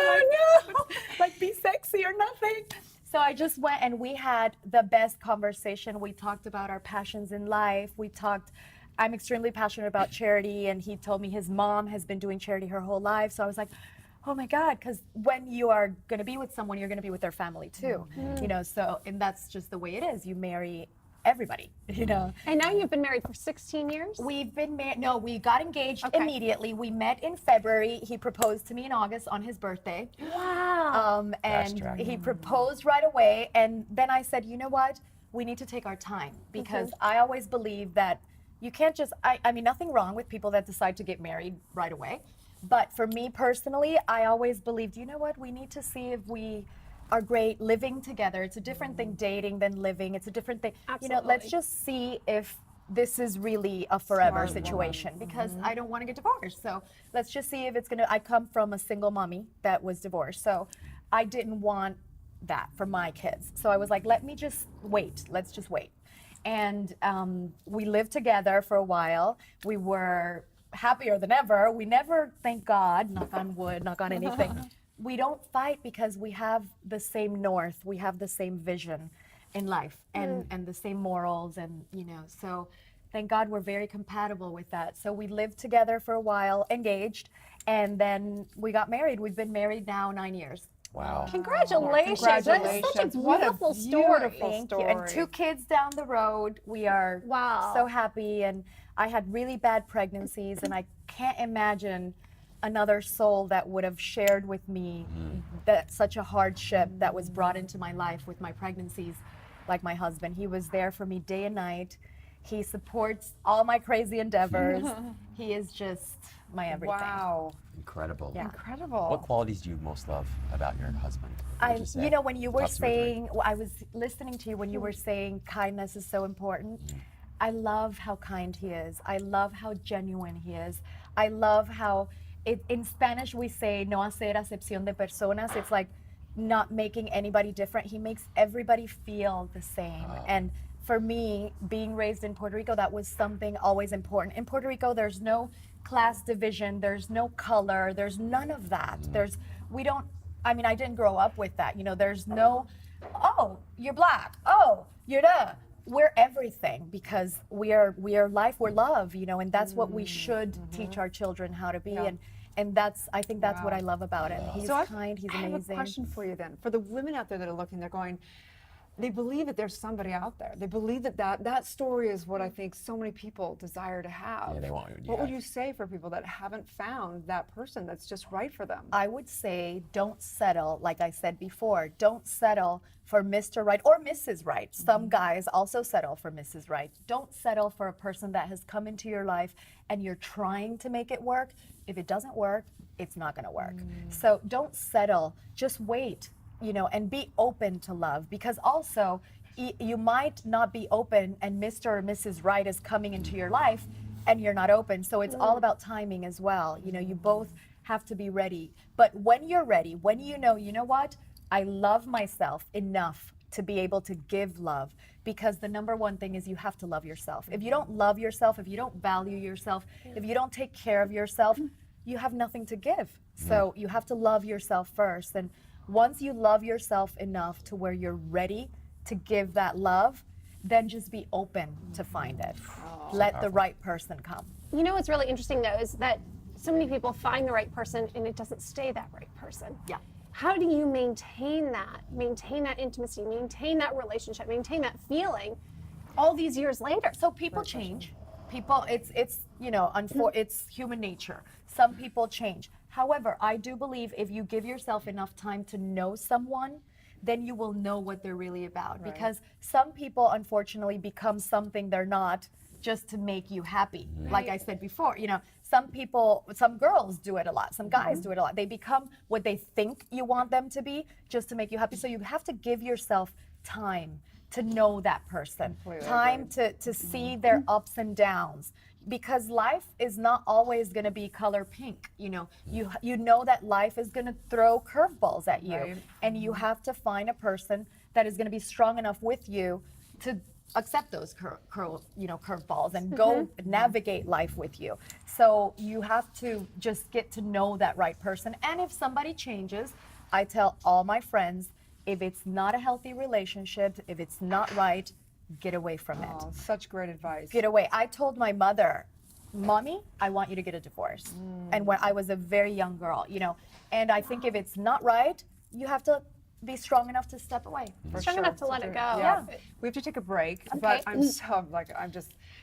Like, be sexy or nothing. So I just went, and we had the best conversation. We talked about our passions in life. I'm extremely passionate about charity, and he told me his mom has been doing charity her whole life. So I was like, oh my God, because when you are going to be with someone, you're going to be with their family too, you know. So, and that's just the way it is. You marry everybody, you know. And now you've been married for 16 years? We've been married. No, we got engaged immediately. We met in February. He proposed to me in August on his birthday. Wow. And he proposed right away. And then I said, you know what? We need to take our time, because I always believe that you can't just, I mean, nothing wrong with people that decide to get married right away. But for me personally, I always believed, you know what, we need to see if we are great living together. It's a different thing dating than living. It's a different thing. Absolutely. You know, let's just see if this is really a forever situation, because I don't want to get divorced. So let's just see if it's gonna, I come from a single mommy that was divorced. So I didn't want that for my kids. So I was like, let me just wait. Let's just wait. And we lived together for a while. We were happier than ever. We never, thank God, knock on wood, knock on anything. We don't fight because we have the same north. We have the same vision in life, and the same morals, and you know, so thank God we're very compatible with that. So we lived together for a while, engaged, and then we got married. We've been married now 9 years. Wow. Congratulations. That's such a beautiful story. Thank you. And 2 kids down the road. We are so happy. And I had really bad pregnancies, and I can't imagine another soul that would have shared with me that such a hardship that was brought into my life with my pregnancies, like my husband. He was there for me day and night. He supports all my crazy endeavors. He is just my everything. Wow. Incredible. Yeah. Incredible. What qualities do you most love about your husband? You know, when you were Top 2 or 3. saying, I was listening to you when you were saying kindness is so important. I love how kind he is. I love how genuine he is. I love how, in Spanish we say, no hacer acepción de personas. It's like not making anybody different. He makes everybody feel the same. And for me, being raised in Puerto Rico, that was something always important. In Puerto Rico, there's no class division, there's no color, there's none of that. I mean, I didn't grow up with that. You know, there's no, oh, you're black, oh, you're we're everything, because we are life, we're love, you know, and that's what we should teach our children how to be. And I think that's what I love about him. He's kind, he's amazing. I have a question for you then. For the women out there that are looking, they're going, they believe that there's somebody out there. They believe that story is what I think so many people desire to have. Yeah, they want. What would you say for people that haven't found that person that's just right for them? I would say don't settle, like I said before, don't settle for Mr. Right or Mrs. Right. Some guys also settle for Mrs. Right. Don't settle for a person that has come into your life and you're trying to make it work. If it doesn't work, it's not gonna work. So don't settle, just wait. You know, and be open to love, because also you might not be open and Mr. or Mrs. Right is coming into your life and you're not open. So it's all about timing as well. You know, you both have to be ready. But when you're ready, when you know what, I love myself enough to be able to give love, because the number one thing is you have to love yourself. If you don't love yourself, if you don't value yourself, if you don't take care of yourself, you have nothing to give. So you have to love yourself first. And once you love yourself enough to where you're ready to give that love, then just be open to find it. Let the right person come. You know what's really interesting though is that so many people find the right person and it doesn't stay that right person. Yeah. How do you maintain that intimacy, maintain that relationship, maintain that feeling all these years later? So people change. People, it's you know, it's human nature. Some people change. However, I do believe if you give yourself enough time to know someone, then you will know what they're really about. Right. Because some people, unfortunately, become something they're not just to make you happy. Like I said before, you know, some people, some girls do it a lot, some guys do it a lot. They become what they think you want them to be just to make you happy. So you have to give yourself time to know that person, time to see their ups and downs. Because life is not always going to be color pink. You know, you know that life is going to throw curveballs at you, and you have to find a person that is going to be strong enough with you to accept those curveballs and go navigate life with you. So you have to just get to know that right person. And if somebody changes, I tell all my friends, if it's not a healthy relationship, if it's not right, get away from it. Such great advice. Get away. I told my mother, Mommy, I want you to get a divorce. And when I was a very young girl, you know, and I think if it's not right, you have to be strong enough to step away. Strong enough to let it go. Yeah. We have to take a break, but I'm just,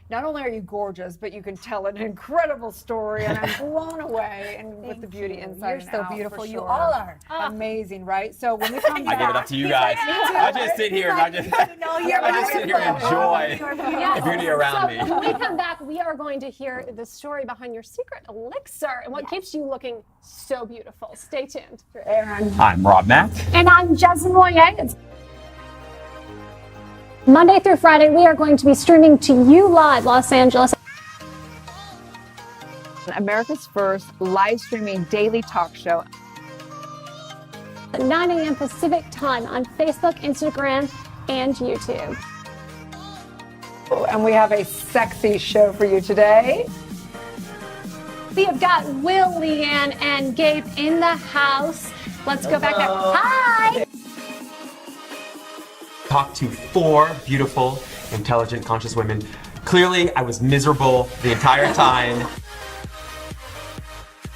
not only are you gorgeous, but you can tell an incredible story, and I'm blown away and with the beauty inside and You're so out, beautiful. for You sure. all are. Amazing, right? So when we come I give it up to you guys. I just sit here and I just sit here and enjoy the beauty around me. When we come back, we are going to hear the story behind your secret elixir and what keeps you looking so beautiful. Stay tuned. Erin. I'm Rob Mack. And I'm Jezlan. Monday through Friday, we are going to be streaming to you live, Los Angeles. America's first live streaming daily talk show. At 9 a.m. Pacific time on Facebook, Instagram, and YouTube. And we have a sexy show for you today. We have got Will, Leanne, and Gabe in the house. Let's go back there. Hi! Talked to 4 beautiful, intelligent, conscious women. Clearly, I was miserable the entire time.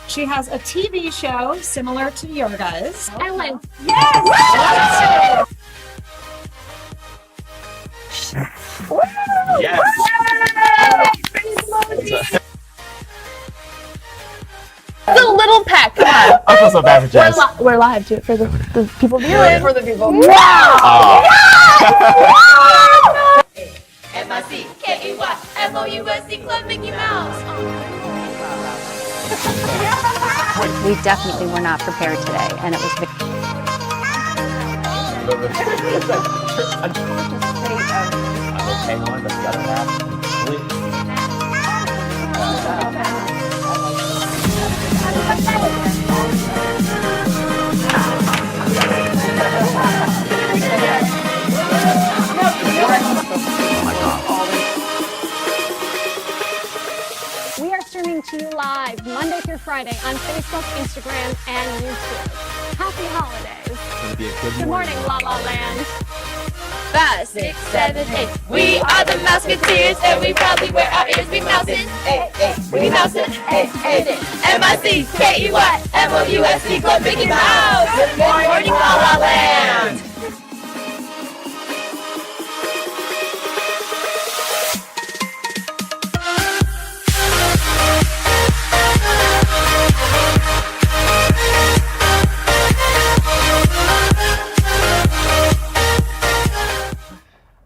She has a TV show similar to your guys. Ellen. Yes! Yes. The little peck. Come on. I feel so bad for Jess. We're live too for the people viewing. For the people. Oh. MICKEYMOUSE Club Mickey Mouse. We definitely were not prepared today, and it was I'm okay on, but the other half, We are streaming to you live Monday through Friday on Facebook, Instagram, and YouTube. Happy holidays. It's gonna be a Good morning, LaLa Land. 5, 6, 7, 8. We are the Mouseketeers, and we probably wear our ears. We mousin', we mousin', MICKEYMOUSE Club Mickey Mouse. Good morning, LaLa Land.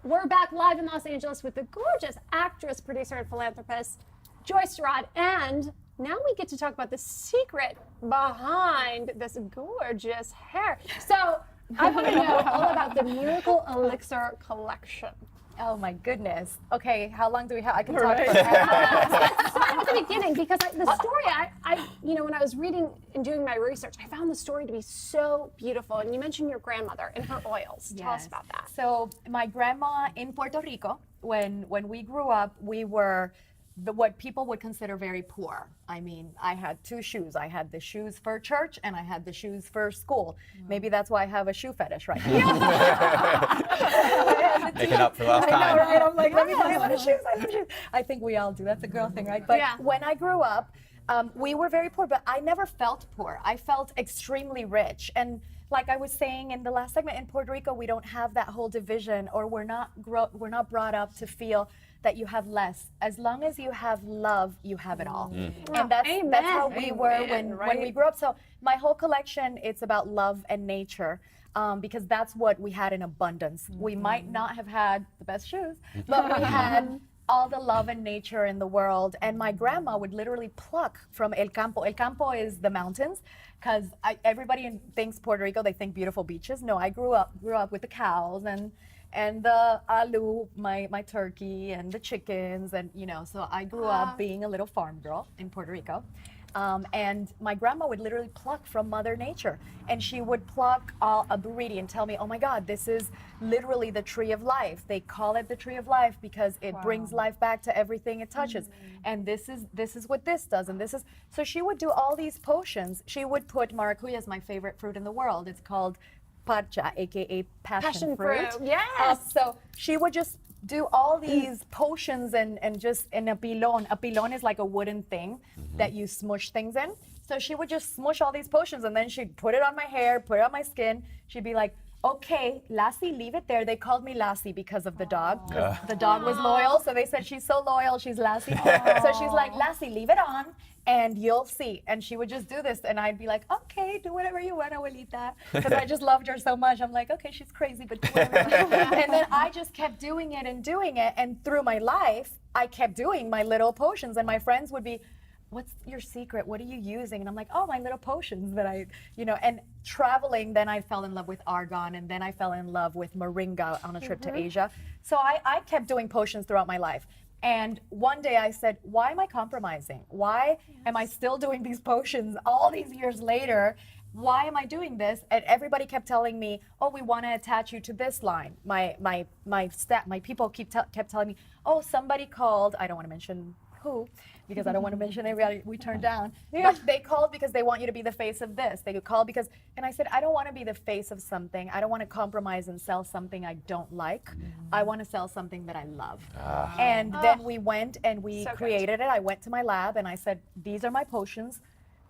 We're back live in Los Angeles with the gorgeous actress, producer, and philanthropist, Joyce Rod. And now we get to talk about the secret behind this gorgeous hair. So I want to know all about the Miracle Elixir collection. Oh my goodness. Okay, how long do we have? I can talk Right. for start at the beginning because the story, when I was reading and doing my research, I found the story to be so beautiful. And you mentioned your grandmother and her oils. Tell us about that. So my grandma in Puerto Rico, when we grew up, we were what people would consider very poor. I mean, I had two shoes. I had the shoes for church and I had the shoes for school. Maybe that's why I have a shoe fetish right now. Making up for last I time. know, right? I'm like, let me tell you, I love shoes. I love shoes. I think we all do. That's a girl thing, right? But when I grew up, we were very poor, but I never felt poor. I felt extremely rich. And like I was saying in the last segment, in Puerto Rico, we don't have that whole division, or we're not brought up to feel that you have less. As long as you have love, you have it all. And that's how we were when we grew up. So my whole collection, it's about love and nature. Because that's what we had in abundance. We might not have had the best shoes, but we had all the love and nature in the world. And my grandma would literally pluck from El Campo. El Campo is the mountains, because everybody thinks Puerto Rico, they think beautiful beaches. No, I grew up with the cows and the alu, my turkey, and the chickens, and so I grew up being a little farm girl in Puerto Rico. And my grandma would literally pluck from Mother Nature. And she would pluck a berry and tell me, oh my God, this is literally the tree of life. They call it the tree of life because it brings life back to everything it touches. And this is what this does. And so she would do all these potions. She would put, maracuya is my favorite fruit in the world. It's called parcha, AKA passion fruit. Yes. So she would just do all these potions and just in a pilon. A pilon is like a wooden thing that you smush things in. So she would just smush all these potions and then she'd put it on my hair, put it on my skin. She'd be like, okay, Lassie, leave it there. They called me Lassie because of the dog. The dog was loyal, so they said she's so loyal, she's Lassie. So she's like, Lassie, leave it on and you'll see. And she would just do this and I'd be like, okay, do whatever you want, abuelita. Because I just loved her so much. I'm like, okay, she's crazy, but do whatever you want. And then I just kept doing it. And through my life, I kept doing my little potions. And my friends would be, what's your secret? What are you using? And I'm like, oh, my little potions that and traveling, then I fell in love with argan, and then I fell in love with moringa on a trip to Asia. So I kept doing potions throughout my life. And one day I said, why am I compromising? Why am I still doing these potions all these years later? Why am I doing this? And everybody kept telling me, oh, we want to attach you to this line. My people kept telling me, oh, somebody called, I don't want to mention who, because I don't want to mention everybody we turned down. But they called because they want you to be the face of this. They called because, and I said, I don't want to be the face of something. I don't want to compromise and sell something I don't like. I want to sell something that I love. And then we went and we created it. I went to my lab and I said, these are my potions.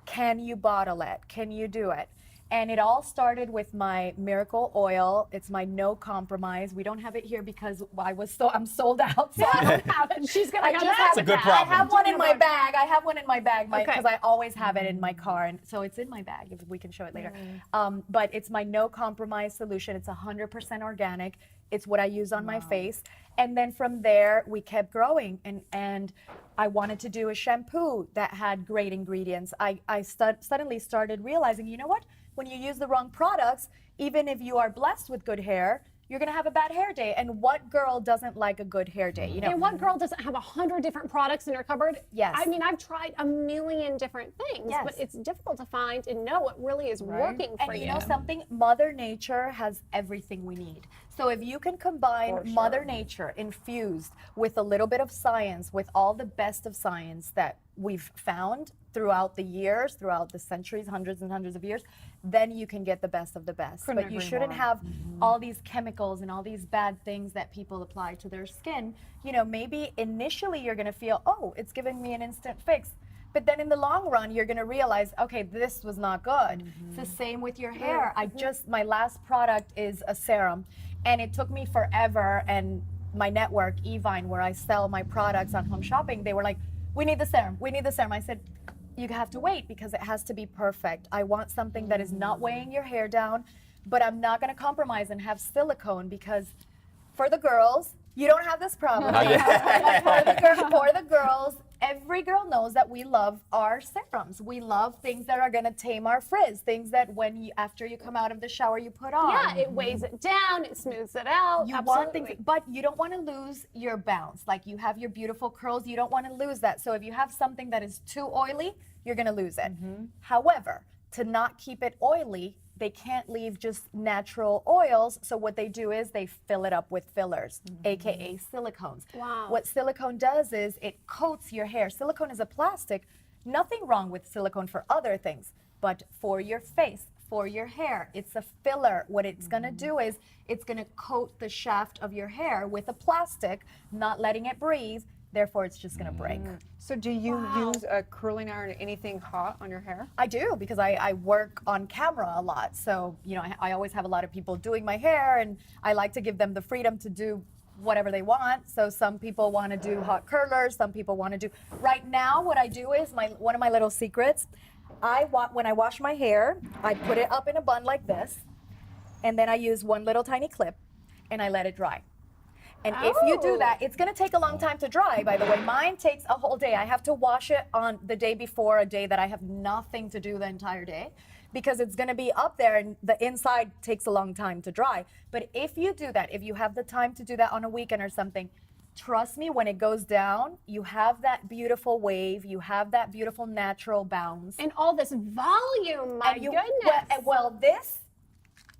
Can you bottle it? Can you do it? And it all started with my miracle oil. It's my no compromise. We don't have it here because I'm sold out. So I don't have it. She's gonna have That's a good problem. I have one in my bag. Because I always have it in my car, and so it's in my bag. If we can show it later. But it's my no compromise solution. It's 100% organic. It's what I use on my face. And then from there, we kept growing. And I wanted to do a shampoo that had great ingredients. I suddenly started realizing, you know what? When you use the wrong products, even if you are blessed with good hair, you're gonna have a bad hair day. And what girl doesn't like a good hair day? And what girl doesn't have 100 different products in her cupboard? Yes. I mean, I've tried a million different things, but it's difficult to find and know what really is working for you. And you know something? Mother Nature has everything we need. So if you can combine Mother Nature infused with a little bit of science, with all the best of science that we've found throughout the years, throughout the centuries, hundreds and hundreds of years, then you can get the best of the best. But you shouldn't have all these chemicals and all these bad things that people apply to their skin. Maybe initially you're gonna feel, oh, it's giving me an instant fix. But then in the long run, you're gonna realize, okay, this was not good. It's the same with your hair. My last product is a serum, and it took me forever, and my network, Evine, where I sell my products on home shopping, they were like, we need the serum, we need the serum. I said, you have to wait because it has to be perfect. I want something that is not weighing your hair down, but I'm not gonna compromise and have silicone because for the girls, You don't have this problem. Not yet. For the girls, every girl knows that we love our serums. We love things that are gonna tame our frizz, things that after you come out of the shower you put on. Yeah, it weighs it down, it smooths it out. You want things, but you don't want to lose your bounce. Like you have your beautiful curls, you don't want to lose that. So if you have something that is too oily, you're gonna lose it. However, to not keep it oily, they can't leave just natural oils. So what they do is they fill it up with fillers, AKA silicones. Wow. What silicone does is it coats your hair. Silicone is a plastic. Nothing wrong with silicone for other things, but for your face, for your hair, it's a filler. What it's gonna do is it's gonna coat the shaft of your hair with a plastic, not letting it breathe. Therefore, it's just gonna break. So do you use a curling iron or anything hot on your hair? I do, because I work on camera a lot. So, you know, I always have a lot of people doing my hair, and I like to give them the freedom to do whatever they want. So some people want to do hot curlers, some people want to do. Right now, what I do is one of my little secrets. When I wash my hair, I put it up in a bun like this, and then I use one little tiny clip, and I let it dry. And if you do that, it's gonna take a long time to dry, by the way. Mine takes a whole day. I have to wash it on the day before, a day that I have nothing to do the entire day, because it's gonna be up there and the inside takes a long time to dry. But if you do that, if you have the time to do that on a weekend or something, trust me, when it goes down, you have that beautiful wave, you have that beautiful natural bounce. And all this volume, my goodness. Well, this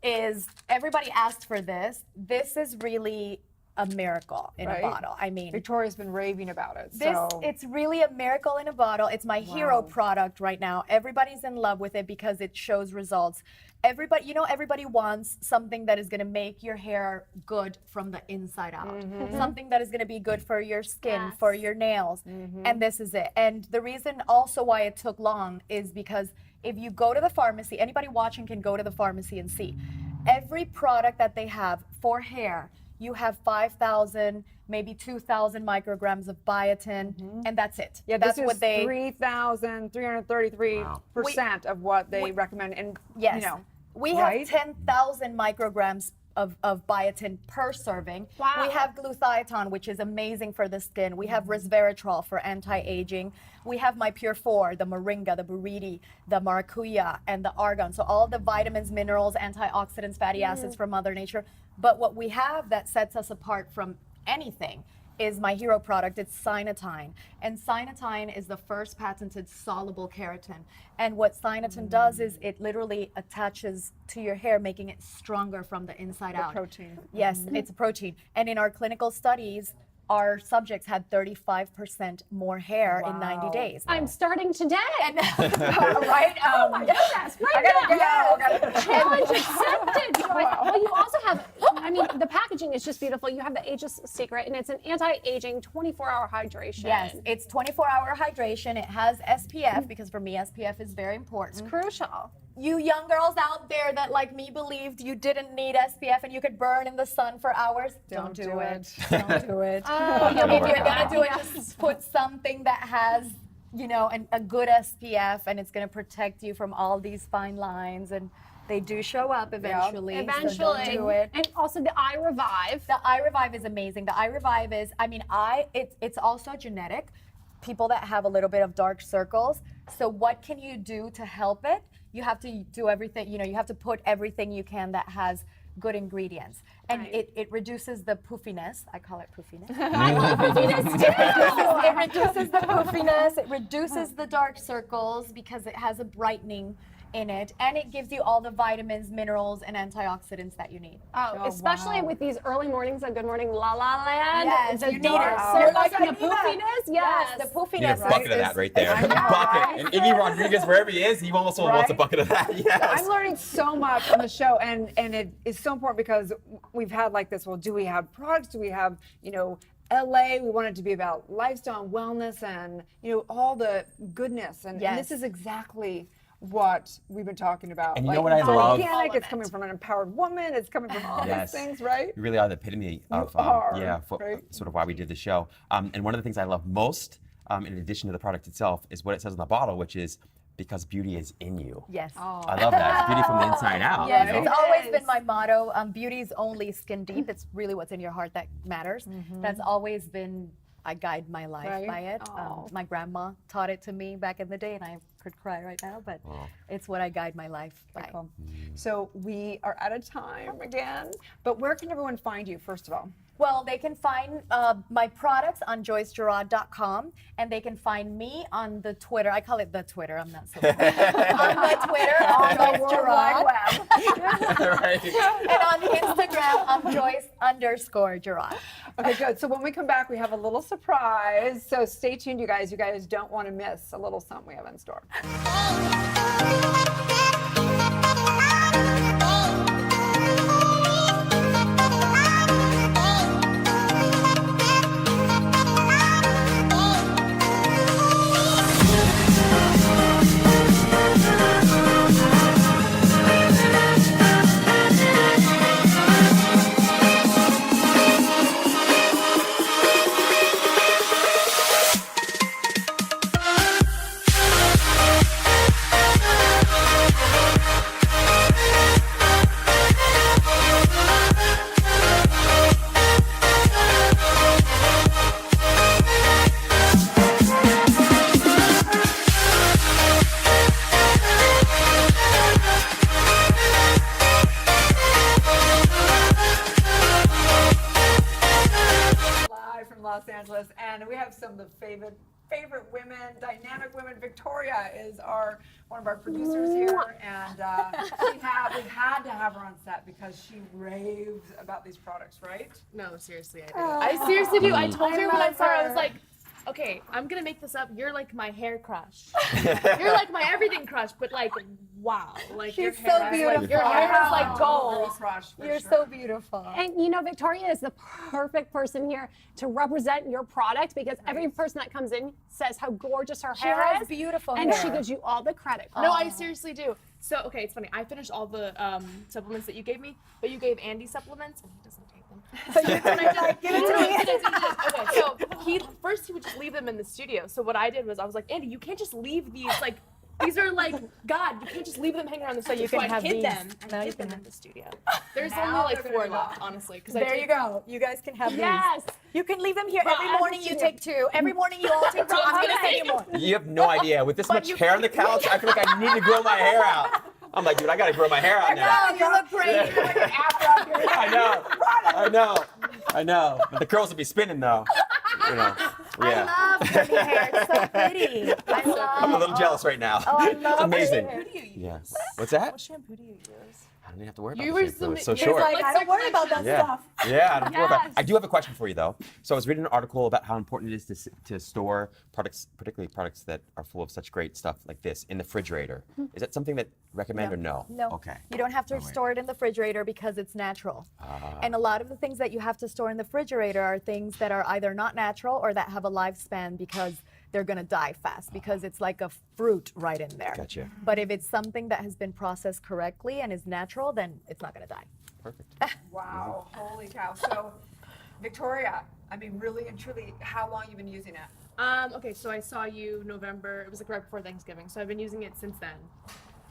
is, everybody asked for this. This is really a miracle in a bottle. I mean, Victoria's been raving about it. it's really a miracle in a bottle. It's my hero product right now. Everybody's in love with it because it shows results. Everybody wants something that is going to make your hair good from the inside out. Something that is going to be good for your skin, for your nails. And this is it. And the reason also why it took long is because if you go to the pharmacy, anybody watching can go to the pharmacy and see. Every product that they have for hair, you have 5,000, maybe 2,000 micrograms of biotin, and that's it. Yeah, that's this what is they 333% of what they recommend. And yes, you know, we have 10,000 micrograms of biotin per serving. Wow. We have glutathione, which is amazing for the skin. We have resveratrol for anti-aging. We have my Pure 4, the moringa, the buriti, the maracuya, and the argan. So all the vitamins, minerals, antioxidants, fatty acids from Mother Nature. But what we have that sets us apart from anything is my hero product. It's Sinatine. And Sinatine is the first patented soluble keratin. And what Sinatine does is it literally attaches to your hair, making it stronger from the inside out. Protein. Yes, it's a protein. And in our clinical studies, our subjects had 35% more hair in 90 days. I'm starting today. Right? Oh my goodness, right now. Challenge accepted. Well, you also have, I mean, the packaging is just beautiful. You have the Ageless Secret, and it's an anti-aging 24-hour hydration. Yes, it's 24-hour hydration. It has SPF, because for me, SPF is very important. It's crucial. You young girls out there that, like me, believed you didn't need SPF and you could burn in the sun for hours, don't do it. Don't do it. If you're gonna do it, just put something that has, you know, a good SPF, and it's gonna protect you from all these fine lines, and they do show up eventually. Eventually. So don't do it. And also the Eye Revive. The Eye Revive is amazing. The Eye Revive is, I mean, it's also genetic. People that have a little bit of dark circles. So what can you do to help it? You have to do everything, you know, you have to put everything you can that has good ingredients. And it reduces the poofiness. I call it poofiness. I love poofiness too. It reduces the poofiness. It reduces the dark circles because it has a brightening in it, and it gives you all the vitamins, minerals, and antioxidants that you need. Especially with these early mornings on Good Morning LaLa Land. Yes, the you need dark it. circles and the poofiness. Yes, the poofiness. You need a bucket of that right there. A bucket. And Iggy Rodriguez, wherever he is, he almost wants a bucket of that. Yes. I'm learning so much on the show, and it is so important because we've had like this. Well, do we have products? Do we have, you know, LA? We want it to be about lifestyle and wellness, and you know, all the goodness. And this is exactly what we've been talking about. And you know what I love? Organic, it's coming from an empowered woman. It's coming from all these things, right? You really are the epitome of sort of why we did the show. And one of the things I love most, in addition to the product itself, is what it says on the bottle, which is because beauty is in you. Yes. I love that. It's beauty from the inside out. Yes, you know? it's always been my motto. Beauty's only skin deep. It's really what's in your heart that matters. That's always been, I guide my life by it. My grandma taught it to me back in the day, and I could cry right now, but it's what I guide my life by. Cool. So we are out of time again, but where can everyone find you, first of all? Well, they can find my products on joycegerard.com, and they can find me on the Twitter. I call it the Twitter. I'm not so on the Twitter, on Joyce Gerard. Right. And on Instagram, I'm Joyce_Gerard. Okay, good. So when we come back, we have a little surprise. So stay tuned, you guys. You guys don't want to miss a little something we have in store. Los Angeles, and we have some of the favorite women, dynamic women. Victoria is one of our producers here, and we had to have her on set because she raves about these products, right? No, seriously, I do. I seriously do. I told her when I saw her, I was like, okay, I'm gonna make this up. You're like my hair crush. You're like my everything crush, but like, wow. Like She's your so hair, beautiful. Your hair is like gold. You're so beautiful. And you know, Victoria is the perfect person here to represent your product because every person that comes in says how gorgeous her hair has is. beautiful and hair. she gives you all the credit. No, I seriously do. So, okay, it's funny. I finished all the supplements that you gave me, but you gave Andy supplements, and he doesn't take them. So you give it to me. Okay, so he would just leave them in the studio. So what I did was I was like, Andy, you can't just leave these like. These are like, God, you can't just leave them hanging around the studio. you can I have hid these. them. Now I you hid can them have in the studio. There's Now only like they're 4 gonna left, go. honestly. There you go. You guys can have Yes. these. You can leave them here. Well, Every I morning you understand. take 2. Every morning you all take 2. I'm going to send you more. You have no idea. With this much hair on the couch, I feel like I need to grow my hair out. I'm like, dude, I gotta grow my hair out now. Oh, you look great. You look like an afro up here. I know. But the curls will be spinning though. You know. Yeah. I love curly hair. It's so pretty. I'm a little jealous right now. Oh, I It's love amazing. curly hair. Who do you use? Yeah. What's that? What shampoo do you use? I don't even have to worry about You the were shampoo. It's so you're short. Like, I don't worry about that stuff. Yeah, I don't worry about it. Yes. I do have a question for you though. So I was reading an article about how important it is to store products, particularly products that are full of such great stuff like this, in the refrigerator. Is that something that recommend or no? No. Okay. You don't have to Oh, wait. store it in the refrigerator because it's natural. And a lot of the things that you have to store in the refrigerator are things that are either not natural or that have a lifespan because they're going to die fast because it's like a fruit right in there. Gotcha. But if it's something that has been processed correctly and is natural, then it's not going to die. Perfect. Wow, holy cow. So, Victoria, I mean, really and truly, how long you been using it? Okay, so I saw you November. It was like right before Thanksgiving, so I've been using it since then.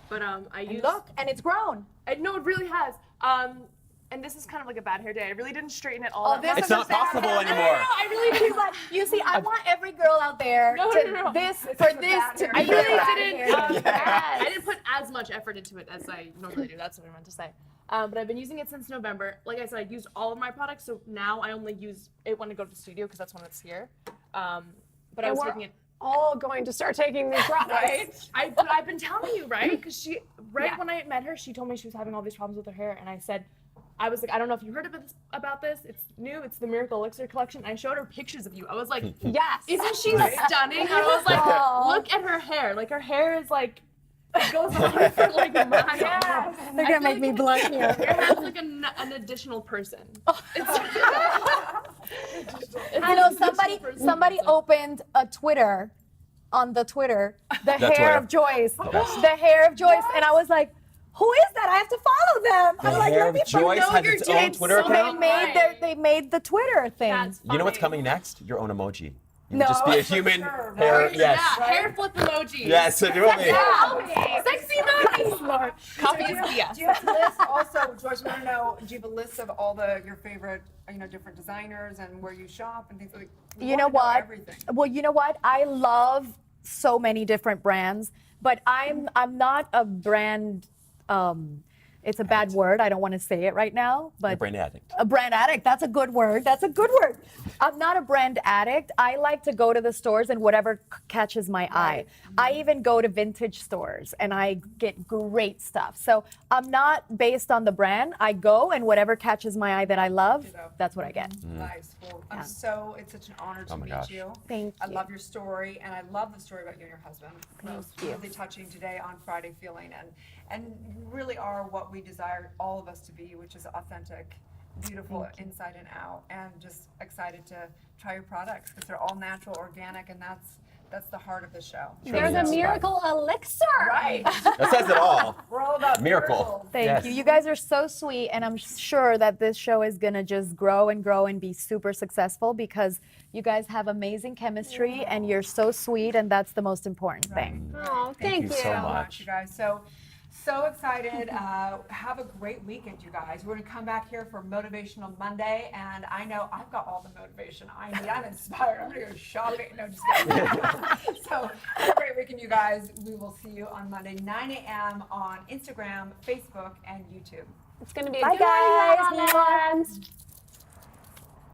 But I And use. look, and it's grown. No, it really has. And this is kind of like a bad hair day. I really didn't straighten it all Oh, up. this It's is not a bad possible hair. anymore. No, I really do. Like, you see, I want every girl out there No, to no. this for this to I be really a bad didn't. hair. I didn't put as much effort into it as I normally do. That's what I meant to say. But I've been using it since November. Like I said, I used all of my products, so now I only use it when I go to the studio because that's when it's here. But I was taking it. All going to start taking these products. But I've been telling you, right? Because when I met her, she told me she was having all these problems with her hair, and I was like, I don't know if you heard about this. It's new. It's the Miracle Elixir collection. I showed her pictures of you. I was like, yes. Isn't she stunning? And I was like, look at her hair. Like her hair is like, it goes on for like miles. Yes. They're gonna make me blush here. Your hair's like an additional person. I know somebody opened a Twitter on the Twitter, the hair Twitter. of Joyce, the hair of Joyce, and I was like, who is that? I have to follow them. The I'm like, hair let of me Joyce follow has your its own James. Twitter So account? they made the Twitter thing. You know what's coming next? Your own emoji. You would just be a human hair. Yes. Hair flip emoji. Yes, so do me. Sexy mommy. Lord. Copy is BS. Do you have a list also, Joyce, I want to know, do you have a list of all your favorite, different designers and where you shop and things like that? You know what? Well, you know what? I love so many different brands, but I'm not a brand. It's a bad word. I don't want to say it right now, but A brand addict. A brand addict. That's a good word. That's a good word. I'm not a brand addict. I like to go to the stores and whatever catches my eye. I even go to vintage stores and I get great stuff. So I'm not based on the brand. I go and whatever catches my eye that I love, that's what I get. Nice. Well, it's such an honor to meet you. Thank I you. love your story, and I love the story about you and your husband. It was you. really touching today on Friday Feeling, and you really are what we desire all of us to be, which is authentic, beautiful inside and out, and just excited to try your products because they're all natural, organic, and that's the heart of the show. They're the miracle elixir. Right. That says it all. We're all about Miracle. Thank you. You guys are so sweet, and I'm sure that this show is gonna just grow and grow and be super successful because you guys have amazing chemistry and you're so sweet, and that's the most important thing. Oh, thank you so much. You guys. So excited. Have a great weekend, you guys. We're going to come back here for Motivational Monday, and I know I've got all the motivation I need. I'm inspired. I'm going to go shopping. No, just kidding. So have a great weekend, you guys. We will see you on Monday, 9 a.m. on Instagram, Facebook, and YouTube. It's going to be a Bye, good guys. one.